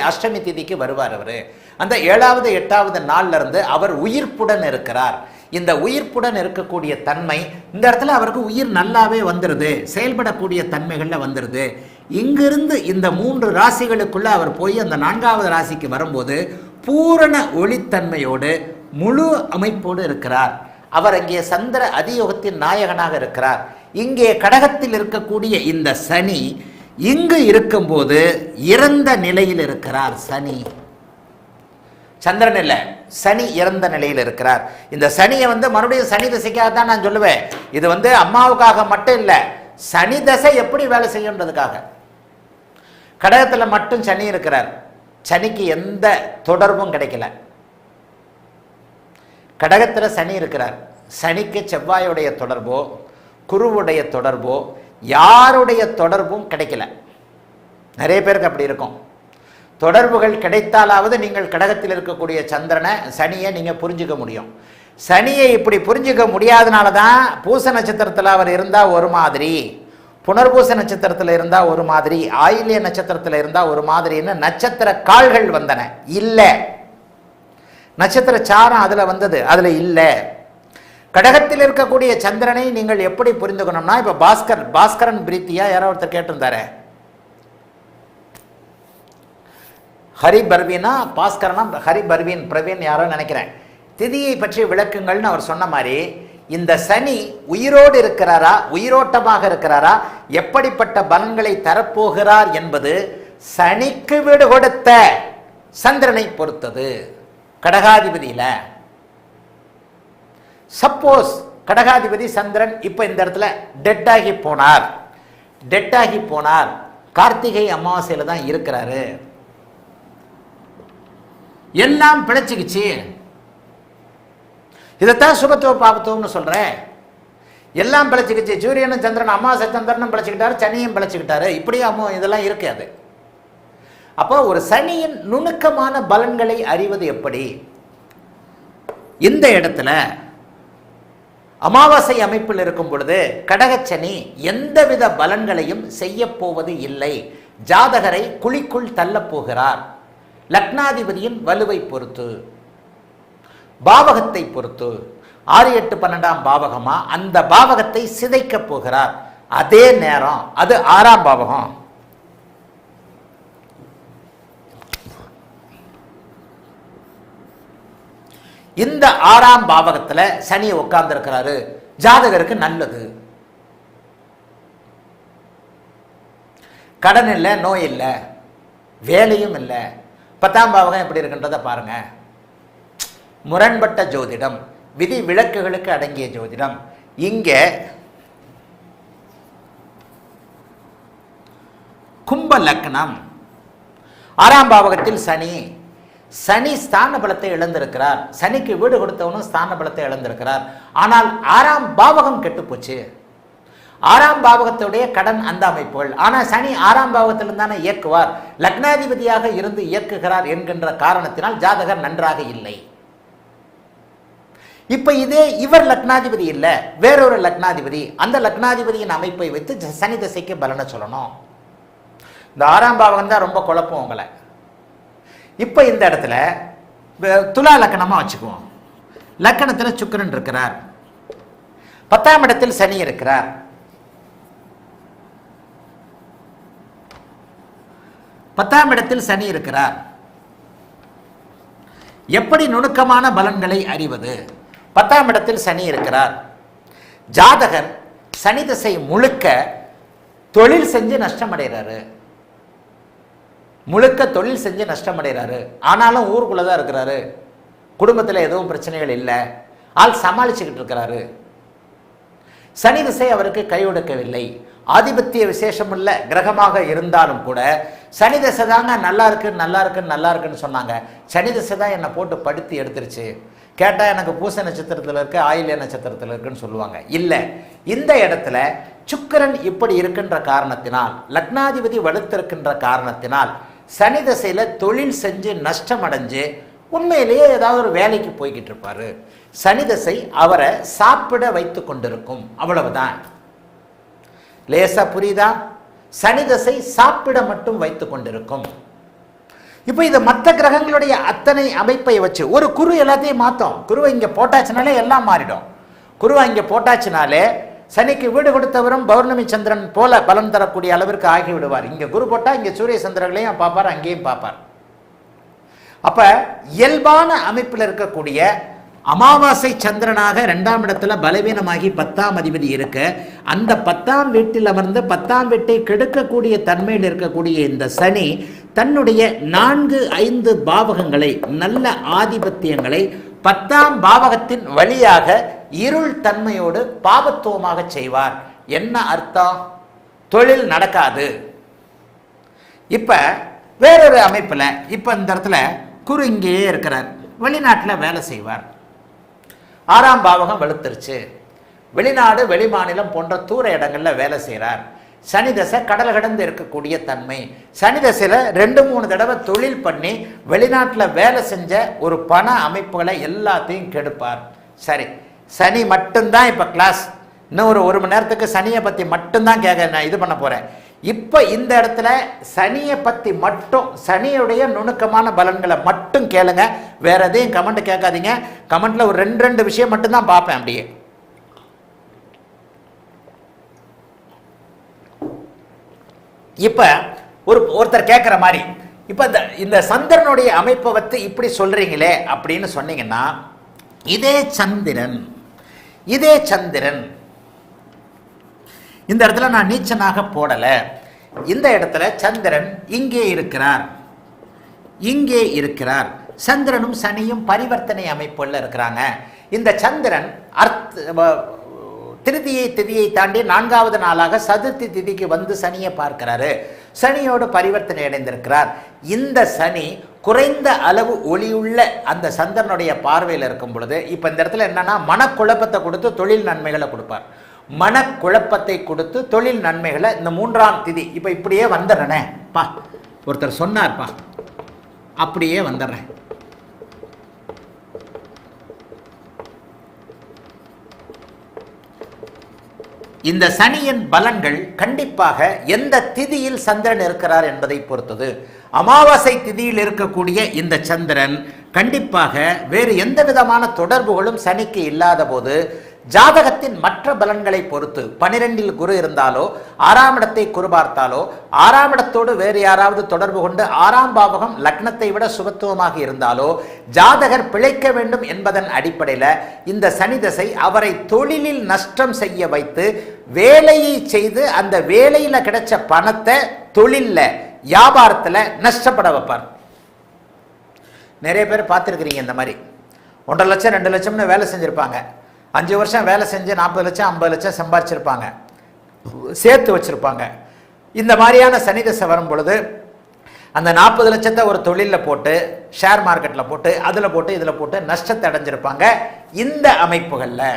அஷ்டமி திதிக்கு வருவார். அவர் அந்த 7வது 8வது நாள்ல இருந்து அவர் உயிர்ப்புடன் இருக்கிறார். இந்த உயிர்ப்புடன் இருக்கக்கூடிய தன்மை இந்த இடத்துல அவருக்கு உயிர் நல்லாவே வந்துடுது, செயல்படக்கூடிய தன்மைகள்ல வந்துடுது. இங்கிருந்து இந்த 3 ராசிகளுக்குள்ள அவர் போய் அந்த 4வது ராசிக்கு வரும்போது பூரண ஒளித்தன்மையோடு முழு அமைப்போடு இருக்கிறார். அவர் அங்கே சந்திர அதியோகத்தின் நாயகனாக இருக்கிறார். இங்கே கடகத்தில் இருக்கக்கூடிய இந்த சனி இங்கு இருக்கும்போது இறந்த நிலையில் இருக்கிறார். சனி, சந்திரன் இல்லை, சனி இறந்த நிலையில் இருக்கிறார். இந்த சனியை மறுபடியும் சனி தசைக்காக தான் நான் சொல்லுவேன். இது அம்மாவுக்காக மட்டும் இல்லை, சனி தசை எப்படி வேலை செய்யுன்றதுக்காக. கடகத்தில் மட்டும் சனி இருக்கிறார். சனிக்கு எந்த தொடர்பும் கிடைக்கல. கடகத்தில் சனி இருக்கிறார். சனிக்கு செவ்வாயுடைய தொடர்போ குருவுடைய தொடர்போ யாருடைய தொடர்பும் கிடைக்கல. நிறைய பேருக்கு அப்படி இருக்கும். தொடர்புகள் கிடைத்தாலாவது நீங்கள் கடகத்தில் இருக்கக்கூடிய சந்திரனை, சனியை நீங்கள் புரிஞ்சுக்க முடியும். சனியை இப்படி புரிஞ்சுக்க முடியாதனால தான் பூச நட்சத்திரத்தில் அவர் இருந்தால் ஒரு மாதிரி, புனர்பூச நட்சத்திரத்தில் இருந்தால் ஒரு மாதிரி, ஆயில்ய நட்சத்திரத்தில் இருந்தால் ஒரு மாதிரின்னு நட்சத்திர கால்கள் வந்தன. இல்லை, நட்சத்திர சாரம் அதில் வந்தது, அதில் இல்லை. கடகத்தில் இருக்கக்கூடிய சந்திரனை நீங்கள் எப்படி புரிந்துக்கணும்னா, இப்ப பாஸ்கரன் பிரீத்தியா யாரோ ஒருத்தர் கேட்டிருந்தாரு, ஹரி பர்வீனா பாஸ்கரனா ஹரி பர்வீன் பிரவீன் யாரோ நினைக்கிறேன், திதியை பற்றி விளக்குங்கள்னு அவர் சொன்ன மாதிரி இந்த சனி உயிரோடு இருக்கிறாரா, உயிரோட்டமாக இருக்கிறாரா, எப்படிப்பட்ட பலன்களை தரப்போகிறார் என்பது சனிக்கு வீடு கொடுத்த சந்திரனை பொறுத்தது. கடகாதிபதியில சப்போஸ் கடகாதிபதி சந்திரன் இப்ப இந்த இடத்துல டெட் ஆகி போனார், கார்த்திகை அமாவாசையில தான் இருக்கிறாரு, எல்லாம் பிழைச்சுக்குச்சு. இதைத்தான் சுபத்துவ பாபத்துவம்னு சொல்றேன். எல்லாம் பிழைச்சுக்கிச்சு, சூரியனும் சந்திரன் அமாவாசை சந்திரனும் பிழைச்சுக்கிட்டாரு, சனியும் பிழைச்சுக்கிட்டாரு, இப்படியும் இதெல்லாம் இருக்காது. அப்போ ஒரு சனியின் நுணுக்கமான பலன்களை அறிவது எப்படி? இந்த இடத்துல அமாவாசை அமைப்பில் இருக்கும் பொழுது கடகச்சனி எந்தவித பலன்களையும் செய்ய போவது இல்லை. ஜாதகரை குழிக்குள் தள்ளப் போகிறார். லக்னாதிபதியின் வலுவை பொறுத்து, பாவகத்தை பொறுத்து, 6, 8, 12ஆம் பாவகமா அந்த பாவகத்தை சிதைக்க போகிறார். அதே நேரம் அது 6ஆம் பாவகம். இந்த 6ஆம் பாவகத்துல சனி உட்கார்ந்து இருக்கிறாரு. ஜாதகருக்கு நல்லது. கடன் இல்லை, நோய் இல்லை, வேலையும் இல்லை. 10ஆம் பாவகம் எப்படி இருக்குன்றத பாருங்க. முரண்பட்ட ஜோதிடம், விதி விலக்குகளுக்கு அடங்கிய ஜோதிடம். இங்க கும்ப லக்னம், 6ஆம் பாவகத்தில் சனி ஸ்தான பலத்தை இழந்திருக்கிறார். சனிக்கு வீடு கொடுத்தவனும் ஸ்தான பலத்தை இழந்திருக்கிறார். ஆனால் 6ஆம் பாவகம் கெட்டுப்போச்சு. 6ஆம் பாவகத்துடைய கடன் அந்த அமைப்புகள். ஆனால் சனி 6ஆம் பாவத்திலிருந்து தானே இயக்குவார், லக்னாதிபதியாக இருந்து இயக்குகிறார் என்கின்ற காரணத்தினால் ஜாதகர் நன்றாக இல்லை. இப்ப இதே இவர் லக்னாதிபதி இல்லை, வேறொரு லக்னாதிபதி, அந்த லக்னாதிபதியின் அமைப்பை வைத்து சனி திசைக்கு பலனை சொல்லணும். இந்த 6ஆம் பாவகம் தான் ரொம்ப குழப்பம் உங்களை. இப்ப இந்த இடத்துல துலா லக்கணமா வச்சுக்குவோம். லக்கணத்துல சுக்கிரன் இருக்கிறார், 10ஆம் இடத்தில் சனி இருக்கிறார். எப்படி நுணுக்கமான பலன்களை அறிவது? 10ஆம் இடத்தில் சனி இருக்கிறார். ஜாதகர் சனி திசை முழுக்க தொழில் செஞ்சு நஷ்டமடைகிறாரு. ஆனாலும் ஊருக்குள்ளதான் இருக்கிறாரு. குடும்பத்தில் எதுவும் பிரச்சனைகள் இல்லை, ஆள் சமாளிச்சுக்கிட்டு இருக்கிறாரு. சனி திசை அவருக்கு கையொடுக்கவில்லை. ஆதிபத்திய விசேஷமுள்ள கிரகமாக இருந்தாலும் கூட சனி திசை தாங்க நல்லா இருக்குன்னு சொன்னாங்க. சனி திசை தான் என்னை போட்டு படுத்தி எடுத்துருச்சு. கேட்டால் எனக்கு பூச நட்சத்திரத்தில் இருக்கு, ஆயில்ய நட்சத்திரத்தில் இருக்குன்னு சொல்லுவாங்க. இல்லை, இந்த இடத்துல சுக்கிரன் இப்படி இருக்கின்ற காரணத்தினால், லக்னாதிபதி வலுத்திருக்கின்ற காரணத்தினால் சனி திசையில தொழில் செஞ்சு நஷ்டம் அடைஞ்சு உண்மையிலேயே ஏதாவது ஒரு வேலைக்கு போய்கிட்டு இருப்பாரு. சனி திசை அவரை சாப்பிட வைத்து கொண்டிருக்கும், அவ்வளவுதான். லேசா புரியுதா? சனி திசை சாப்பிட மட்டும் வைத்து கொண்டிருக்கும். இப்போ இது மற்ற கிரகங்களுடைய அத்தனை அமைப்பை வச்சு ஒரு குரு எல்லாத்தையும் மாற்றும். குருவை இங்கே போட்டாச்சுனாலே எல்லாம் மாறிடும். குருவை இங்கே போட்டாச்சுனாலே சனிக்கு வீடு கொடுத்தவரும் பௌர்ணமி சந்திரன் போல பலன் தரக்கூடிய அளவிற்கு ஆகி விடுவார். இங்கே குரு போட்டால் இங்கே சூரிய சந்திரர்களையும் பார்ப்பார், அங்கேயும் பார்ப்பார். அப்ப இயல்பான அமைப்பில் இருக்கக்கூடிய அமாவாசை சந்திரனாக 2ஆம் இடத்துல பலவீனமாகி 10ஆம் அதிபதி இருக்க, அந்த 10ஆம் வீட்டில் அமர்ந்து 10ஆம் வீட்டை கெடுக்கக்கூடிய தன்மையில் இருக்கக்கூடிய இந்த சனி தன்னுடைய 4, 5 பாவகங்களை, நல்ல ஆதிபத்தியங்களை 10ஆம் பாவகத்தின் வழியாக இருள் தன்மையோடு பாவத்துவமாக செய்வார். என்ன அர்த்தம்? தொழில் நடக்காது. இப்ப வேறொரு அமைப்புல இப்ப இந்த இடத்துல குரு இங்கேயே இருக்கிறார், வெளிநாட்டில் வேலை செய்வார். 6ஆம் பாவகம் வலுத்துருச்சு, வெளிநாடு வெளிமாநிலம் போன்ற தூர இடங்கள்ல வேலை செய்கிறார். சனி தசை கடல் கடந்து இருக்கக்கூடிய தன்மை. சனி தசையில் 2-3 தடவை தொழில் பண்ணி வெளிநாட்டில் வேலை செஞ்ச ஒரு பண அமைப்புகளை எல்லாத்தையும் கெடுப்பார். சரி, சனி மட்டும்தான் இப்போ கிளாஸ். இன்னும் ஒரு 1 மணி நேரத்துக்கு சனியை பற்றி மட்டும்தான் நான் இது பண்ண போகிறேன். இப்போ இந்த இடத்துல சனியை பற்றி மட்டும், சனியுடைய நுணுக்கமான பலன்களை மட்டும் கேளுங்க. வேற எதையும் கமெண்ட் கேட்காதீங்க. கமெண்ட்ல ஒரு 2 விஷயம் மட்டும்தான் பார்ப்பேன். அப்படியே இப்ப ஒருத்தர் கேட்கிற மாதிரி, இப்ப இந்த சந்திரனுடைய அமைப்பை வந்து இப்படி சொல்றீங்களே அப்படின்னு சொன்னீங்கன்னா, இதே சந்திரன் இந்த இடத்துல நான் நீச்சனாக போடல. இந்த இடத்துல சந்திரன் இங்கே இருக்கிறார். சந்திரனும் சனியும் பரிவர்த்தனை அமைப்புல இருக்கிறாங்க. இந்த சந்திரன் திதியை தாண்டி 4வது நாளாக சதுர்த்தி திதிக்கு வந்து சனியை பார்க்கிறாரு. சனியோடு பரிவர்த்தனை அடைந்திருக்கிறார். இந்த சனி குறைந்த அளவு ஒளியுள்ள அந்த சந்திரனுடைய பார்வையில் இருக்கும் பொழுது, இப்ப இந்த இடத்துல என்னன்னா, மனக்குழப்பத்தை கொடுத்து தொழில் நன்மைகளை கொடுப்பார். மனக்குழப்பத்தை கொடுத்து தொழில் நன்மைகளை இந்த 3ஆம் திதி இப்ப இப்படியே வந்துடுறேனே பா, ஒருத்தர் சொன்னார்ப்பா, அப்படியே வந்துடுறேன். இந்த சனியின் பலன்கள் கண்டிப்பாக எந்த திதியில் சந்திரன் இருக்கிறார் என்பதை பொறுத்தது. அமாவாசை திதியில் இருக்கக்கூடிய இந்த சந்திரன் கண்டிப்பாக வேறு எந்த விதமான தொடர்புகளும் சனிக்கு இல்லாத போது, ஜாதகத்தின் மற்ற பலன்களை பொறுத்து 12இல் குரு இருந்தாலோ, 6ஆம் இடத்தை குரு பார்த்தாலோ, 6ஆம் இடத்தோடு வேறு யாராவது தொடர்பு கொண்டு 6ஆம் பாவகம் லக்னத்தை விட சுபத்துவமாக இருந்தாலோ, ஜாதகர் பிழைக்க வேண்டும் என்பதன் அடிப்படையில் இந்த சனி தசை அவரை தொழிலில் நஷ்டம் செய்ய வைத்து, வேலையை செய்து அந்த வேலையில கிடைச்ச பணத்தை தொழில்ல வியாபாரத்தில் நஷ்டப்பட வைப்பார். நிறைய பேர் பார்த்துருக்கிறீங்க. இந்த மாதிரி 1.5 லட்சம் 2 லட்சம்னு வேலை செஞ்சிருப்பாங்க. 5 வருஷம் வேலை செஞ்சு 40 லட்சம் 50 லட்சம் சம்பாதிச்சிருப்பாங்க, சேர்த்து வச்சிருப்பாங்க. இந்த மாதிரியான சனி தசை வரும் பொழுது அந்த 40 லட்சத்தை ஒரு தொழிலில் போட்டு, ஷேர் மார்க்கெட்டில் போட்டு, அதில் போட்டு இதில் போட்டு நஷ்டத்தை அடைஞ்சிருப்பாங்க. இந்த அமைப்புகளில்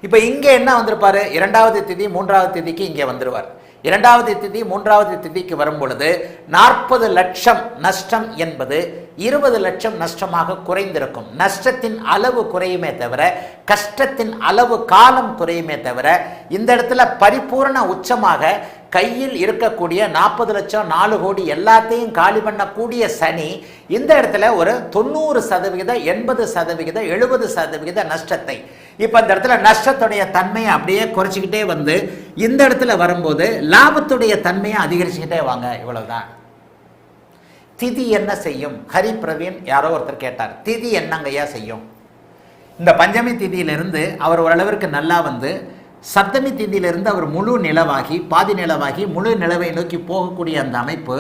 இப்போ இங்கே என்ன வந்திருப்பாரு, 2வது திதி 3வது திதிக்கு இங்கே வந்துடுவார். 2வது திதி 3வது திதிக்கு வரும் பொழுது 40 லட்சம் நஷ்டம் என்பது 20 லட்சம் நஷ்டமாக குறைந்திருக்கும். நஷ்டத்தின் அளவு குறையுமே தவிர, கஷ்டத்தின் அளவு காலம் குறையுமே தவிர, இந்த இடத்துல பரிபூர்ண உச்சமாக கையில் இருக்கக்கூடிய 40 லட்சம் 4 கோடி எல்லாத்தையும் காலி பண்ணக்கூடிய சனி இந்த இடத்துல ஒரு 90%, 80%, 70% நஷ்டத்தை, இப்ப இந்த இடத்துல நஷ்டத்துடைய தன்மையை அப்படியே குறைச்சிக்கிட்டே வந்து இந்த இடத்துல வரும்போது லாபத்துடைய தன்மையை அதிகரிச்சுக்கிட்டே வாங்க. இவ்வளவுதான். திதி என்ன செய்யும்? ஹரி பிரவீன் யாரோ ஒருத்தர் கேட்டார், திதி என்னங்கய்யா செய்யும்? இந்த பஞ்சமி திதியிலிருந்து அவர் ஓரளவிற்கு நல்லா வந்து, சப்தமி திதியிலிருந்து அவர் முழு நிலவாகி, பாதி நிலவாகி, முழு நிலவை நோக்கி போகக்கூடிய அந்த அமைப்பு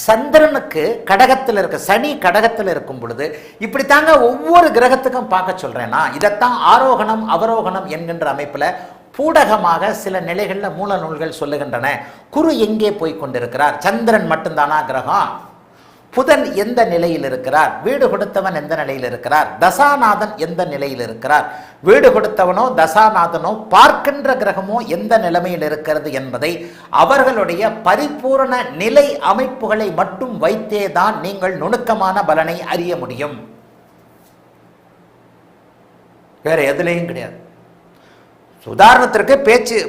சந்திரனுக்கு கடகத்தில் இருக்க, சனி கடகத்தில் இருக்கும் பொழுது இப்படித்தாங்க ஒவ்வொரு கிரகத்துக்கும் பார்க்க சொல்றேன்னா, இதைத்தான் ஆரோகணம் அவரோகணம் என்கின்ற அமைப்புல பூடகமாக சில நிலைகளில் மூல நூல்கள் சொல்லுகின்றன. குரு எங்கே போய் கொண்டிருக்கிறார்? சந்திரன் மட்டும்தானா கிரகம்? புதன் எந்த நிலையில் இருக்கிறார்? வீடு கொடுத்தவன் எந்த நிலையில் இருக்கிறார்? தசாநாதன் எந்த நிலையில் இருக்கிறார்? வீடு கொடுத்தவனோ தசாநாதனோ பார்க்கின்ற கிரகமோ எந்த நிலைமையில் இருக்கிறது என்பதை அவர்களுடைய பரிபூரண நிலை அமைப்புகளை மட்டும் வைத்தே தான் நீங்கள் நுணுக்கமான பலனை அறிய முடியும். வேற எதுலையும் கிடையாது. உதாரணத்திற்கு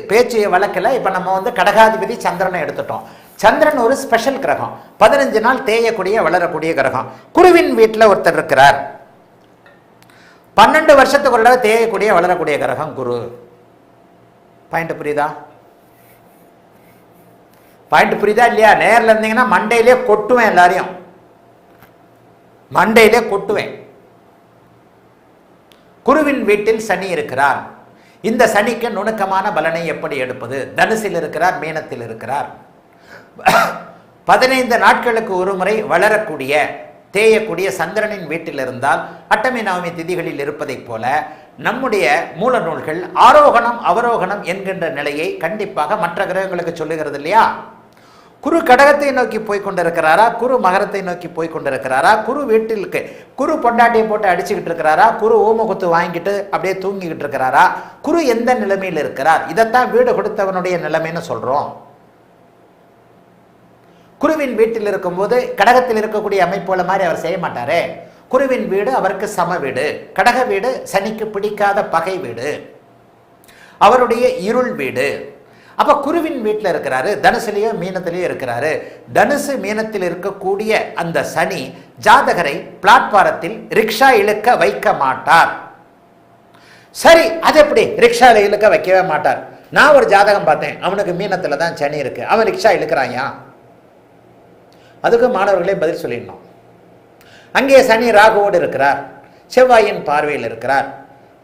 பேச்சு வழக்கில் இப்ப நம்ம வந்து கடகாதிபதி சந்திரனை எடுத்துட்டோம். சந்திரன் ஒரு ஸ்பெஷல் கிரகம், 15 நாள் தேயக்கூடிய வளரக்கூடிய கிரகம். குருவின் வீட்டில் ஒருத்தர் இருக்கிறார், 12 வருஷத்துக்கு ஒரு தடவை தேயக்கூடிய வளரக்கூடிய கிரகம் குரு. பாயிண்ட் புரியுதா? பாயிண்ட் புரியுதா இல்லையா? நேரில் இருந்தீங்கன்னா மண்டையிலே கொட்டுவேன், எல்லாரையும் மண்டையிலே கொட்டுவேன். குருவின் வீட்டில் சனி இருக்கிறார். இந்த சனிக்கு நுணுக்கமான பலனை எப்படி எடுப்பது? தனுசில் இருக்கிறார், மீனத்தில் இருக்கிறார். 15 நாட்களுக்கு ஒரு முறை வளரக்கூடிய தேயக்கூடிய சந்திரனின் வீட்டில் இருந்தால் அட்டமி நவமி திதிகளில் இருப்பதைப் போல நம்முடைய மூல நூல்கள் ஆரோகணம் அவரோகணம் என்கின்ற நிலையை கண்டிப்பாக மற்ற கிரகங்களுக்கு சொல்லுகிறது இல்லையா? குரு கடகத்தை நோக்கி போய் கொண்டிருக்கிறாரா? குரு மகரத்தை நோக்கி போய் கொண்டிருக்கிறாரா? குரு வீட்டிற்கு குரு பொண்டாட்டியை போட்டு அடிச்சுக்கிட்டு இருக்கிறாரா? குரு ஓமகுத்து வாங்கிட்டு அப்படியே தூங்கிக்கிட்டு இருக்கிறாரா? குரு எந்த நிலைமையில் இருக்கிறார்? இதைத்தான் வீடு கொடுத்தவனுடைய நிலைமைன்னு சொல்றோம். குருவின் வீட்டில் இருக்கும்போது கடகத்தில் இருக்கக்கூடிய அமைப்புல மாதிரி அவர் செய்ய மாட்டாரே. குருவின் வீடு அவருக்கு சம வீடு. கடக வீடு சனிக்கு பிடிக்காத பகை வீடு, அவருடைய இருள் வீடு. அப்ப குருவின் வீட்டில் இருக்கிறாரு, தனுசுலயோ மீனத்திலேயோ இருக்கிறாரு. தனுசு மீனத்தில் இருக்கக்கூடிய அந்த சனி ஜாதகரை பிளாட்பாரத்தில் ரிக்ஷா இழுக்க வைக்க மாட்டார். சரி, அது எப்படி? ரிக்ஷால இழுக்க வைக்கவே மாட்டார். நான் ஒரு ஜாதகம் பார்த்தேன், அவனுக்கு மீனத்தில் தான் சனி இருக்கு, அவன் ரிக்ஷா இழுக்கிறாயா? அதுக்கு மாணவர்களே பதில் சொல்லிடணும். அங்கே சனி ராகுவோடு இருக்கிறார், செவ்வாயின் பார்வையில் இருக்கிறார்,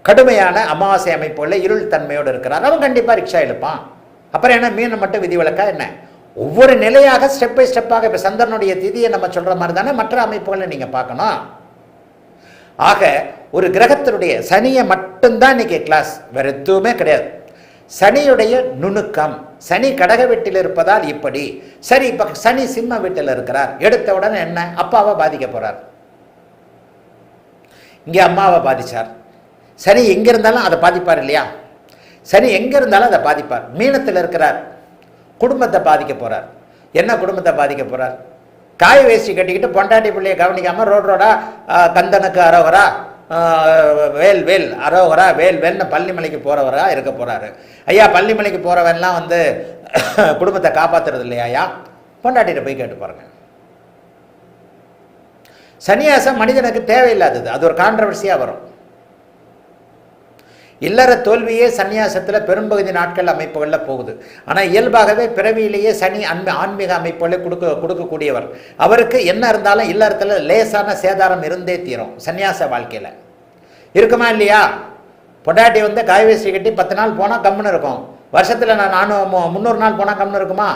கடுமையான அமாவாசை அமைப்புள்ள இருள் தன்மையோடு இருக்கிறார், அவன் கண்டிப்பாக ரிக்ஷா இழுப்பான். அப்புறம் என்ன மீன் மட்டும் விதிவிலக்கா என்ன? ஒவ்வொரு நிலையாக ஸ்டெப் பை ஸ்டெப்பாக இப்போ சந்திரனுடைய திதியை நம்ம சொல்கிற மாதிரி தானே மற்ற அமைப்புகளை நீங்கள் பார்க்கணும். ஆக ஒரு கிரகத்தினுடைய சனியை மட்டும்தான் இன்னைக்கு கிளாஸ், வேற எதுவுமே கிடையாது. சனியுடைய நுணுக்கம், சனி கடக வீட்டில் இருப்பதால் இப்படி. சரி, இப்போ சனி சிம்ம வீட்டில் இருக்கிறார், எடுத்த உடனே என்ன? அப்பாவை பாதிக்க போறார். இங்கே அம்மாவை பாதிச்சார். சனி எங்க இருந்தாலும் அதை பாதிப்பார் இல்லையா? சனி எங்க இருந்தாலும் அதை பாதிப்பார். மீனத்தில் இருக்கிறார், குடும்பத்தை பாதிக்க போறார். என்ன குடும்பத்தை பாதிக்க போறார்? காய் வேஷ்டி கட்டிக்கிட்டு பொண்டாட்டி பிள்ளையை கவனிக்காம ரோடா கந்தனுக்கு அரோகரா, வேல் வேல் அரோகரா, வேல் வேல்னு பள்ளிமலைக்கு போறவரா இருக்க போறாரு. ஐயா, பள்ளிமலைக்கு போறவன்லாம் வந்து குடும்பத்தை காப்பாத்துறது இல்லையா? ஐயா, பொண்டாட்டிகிட்ட போய் கேட்டு பாருங்க. சன்னியாசம் மனிதனுக்கு தேவையில்லாதது, அது ஒரு கான்ட்ரவர்சியா வரும். இல்லற தோல்வியே சன்னியாசத்தில் பெரும்பகுதி நாட்கள் அமைப்புகளில் போகுது. ஆனால் இயல்பாகவே பிறவியிலேயே சனி ஆன்மீக அமைப்புகளை கொடுக்கக்கூடியவர். அவருக்கு என்ன இருந்தாலும் இல்லறத்தில் லேசான சேதாரம் இருந்தே தீரும். சன்னியாச வாழ்க்கையில் இருக்குமா இல்லையா? பொட்டாட்டி வந்து காய்வேசி கட்டி 10 நாள் போனால் கம்முன்னு இருக்கும், வருஷத்தில் நான் 300 நாள் போனால் கம்முன்னு இருக்குமா?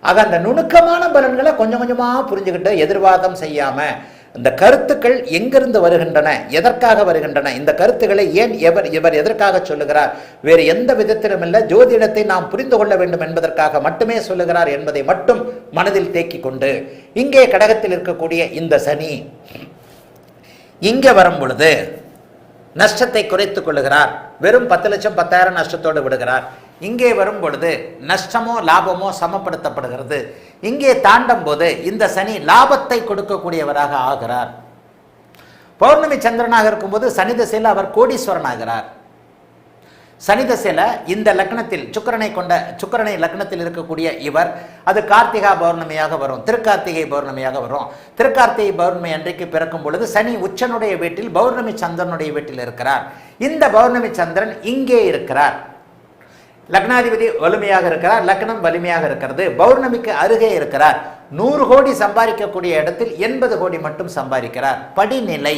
ஆக அந்த நுணுக்கமான பலன்களை கொஞ்சம் கொஞ்சமாக புரிஞ்சுக்கிட்டு எதிர்வாதம் செய்யாமல் இந்த கருத்துக்கள் எங்கிருந்து வருகின்றன, எதற்காக வருகின்றன, இந்த கருத்துக்களை ஏன் இவர் எதற்காக சொல்லுகிறார், வேறு எந்த விதத்திலும் இல்லை, ஜோதிடத்தை நாம் புரிந்து கொள்ள வேண்டும் என்பதற்காக மட்டுமே சொல்லுகிறார் என்பதை மட்டும் மனதில் தேக்கிக் கொண்டு, இங்கே கடகத்தில் இருக்கக்கூடிய இந்த சனி இங்கே வரும் பொழுது நஷ்டத்தை குறைத்துக் கொள்ளுகிறார். வெறும் 10 லட்சம் 10,000 நஷ்டத்தோடு விடுகிறார். இங்கே வரும் பொழுது நஷ்டமோ லாபமோ சமப்படுத்தப்படுகிறது. இங்கே தாண்டும் போது இந்த சனி லாபத்தை கொடுக்கக்கூடியவராக ஆகிறார். பௌர்ணமி சந்திரனாக இருக்கும்போது சனி திசையில் அவர் கோடீஸ்வரன் ஆகிறார். சனி திசையில் இந்த லக்னத்தில் சுக்கிரனை லக்னத்தில் இருக்கக்கூடிய இவர், அது கார்த்திகா பௌர்ணமியாக வரும், திருக்கார்த்திகை பௌர்ணமியாக வரும். திருக்கார்த்திகை பௌர்ணமி அன்றைக்கு பிறக்கும் பொழுது சனி உச்சனுடைய வீட்டில் பௌர்ணமி சந்திரனுடைய வீட்டில் இருக்கிறார். இந்த பௌர்ணமி சந்திரன் இங்கே இருக்கிறார். லக்னாதிபதி வலிமையாக இருக்கிறார், லக்னம் வலிமையாக இருக்கிறது, பௌர்ணமிக்கு அருகே இருக்கிறார். 100 கோடி சம்பாதிக்கக்கூடிய இடத்தில் 80 கோடி மட்டும் சம்பாதிக்கிறார். படிநிலை.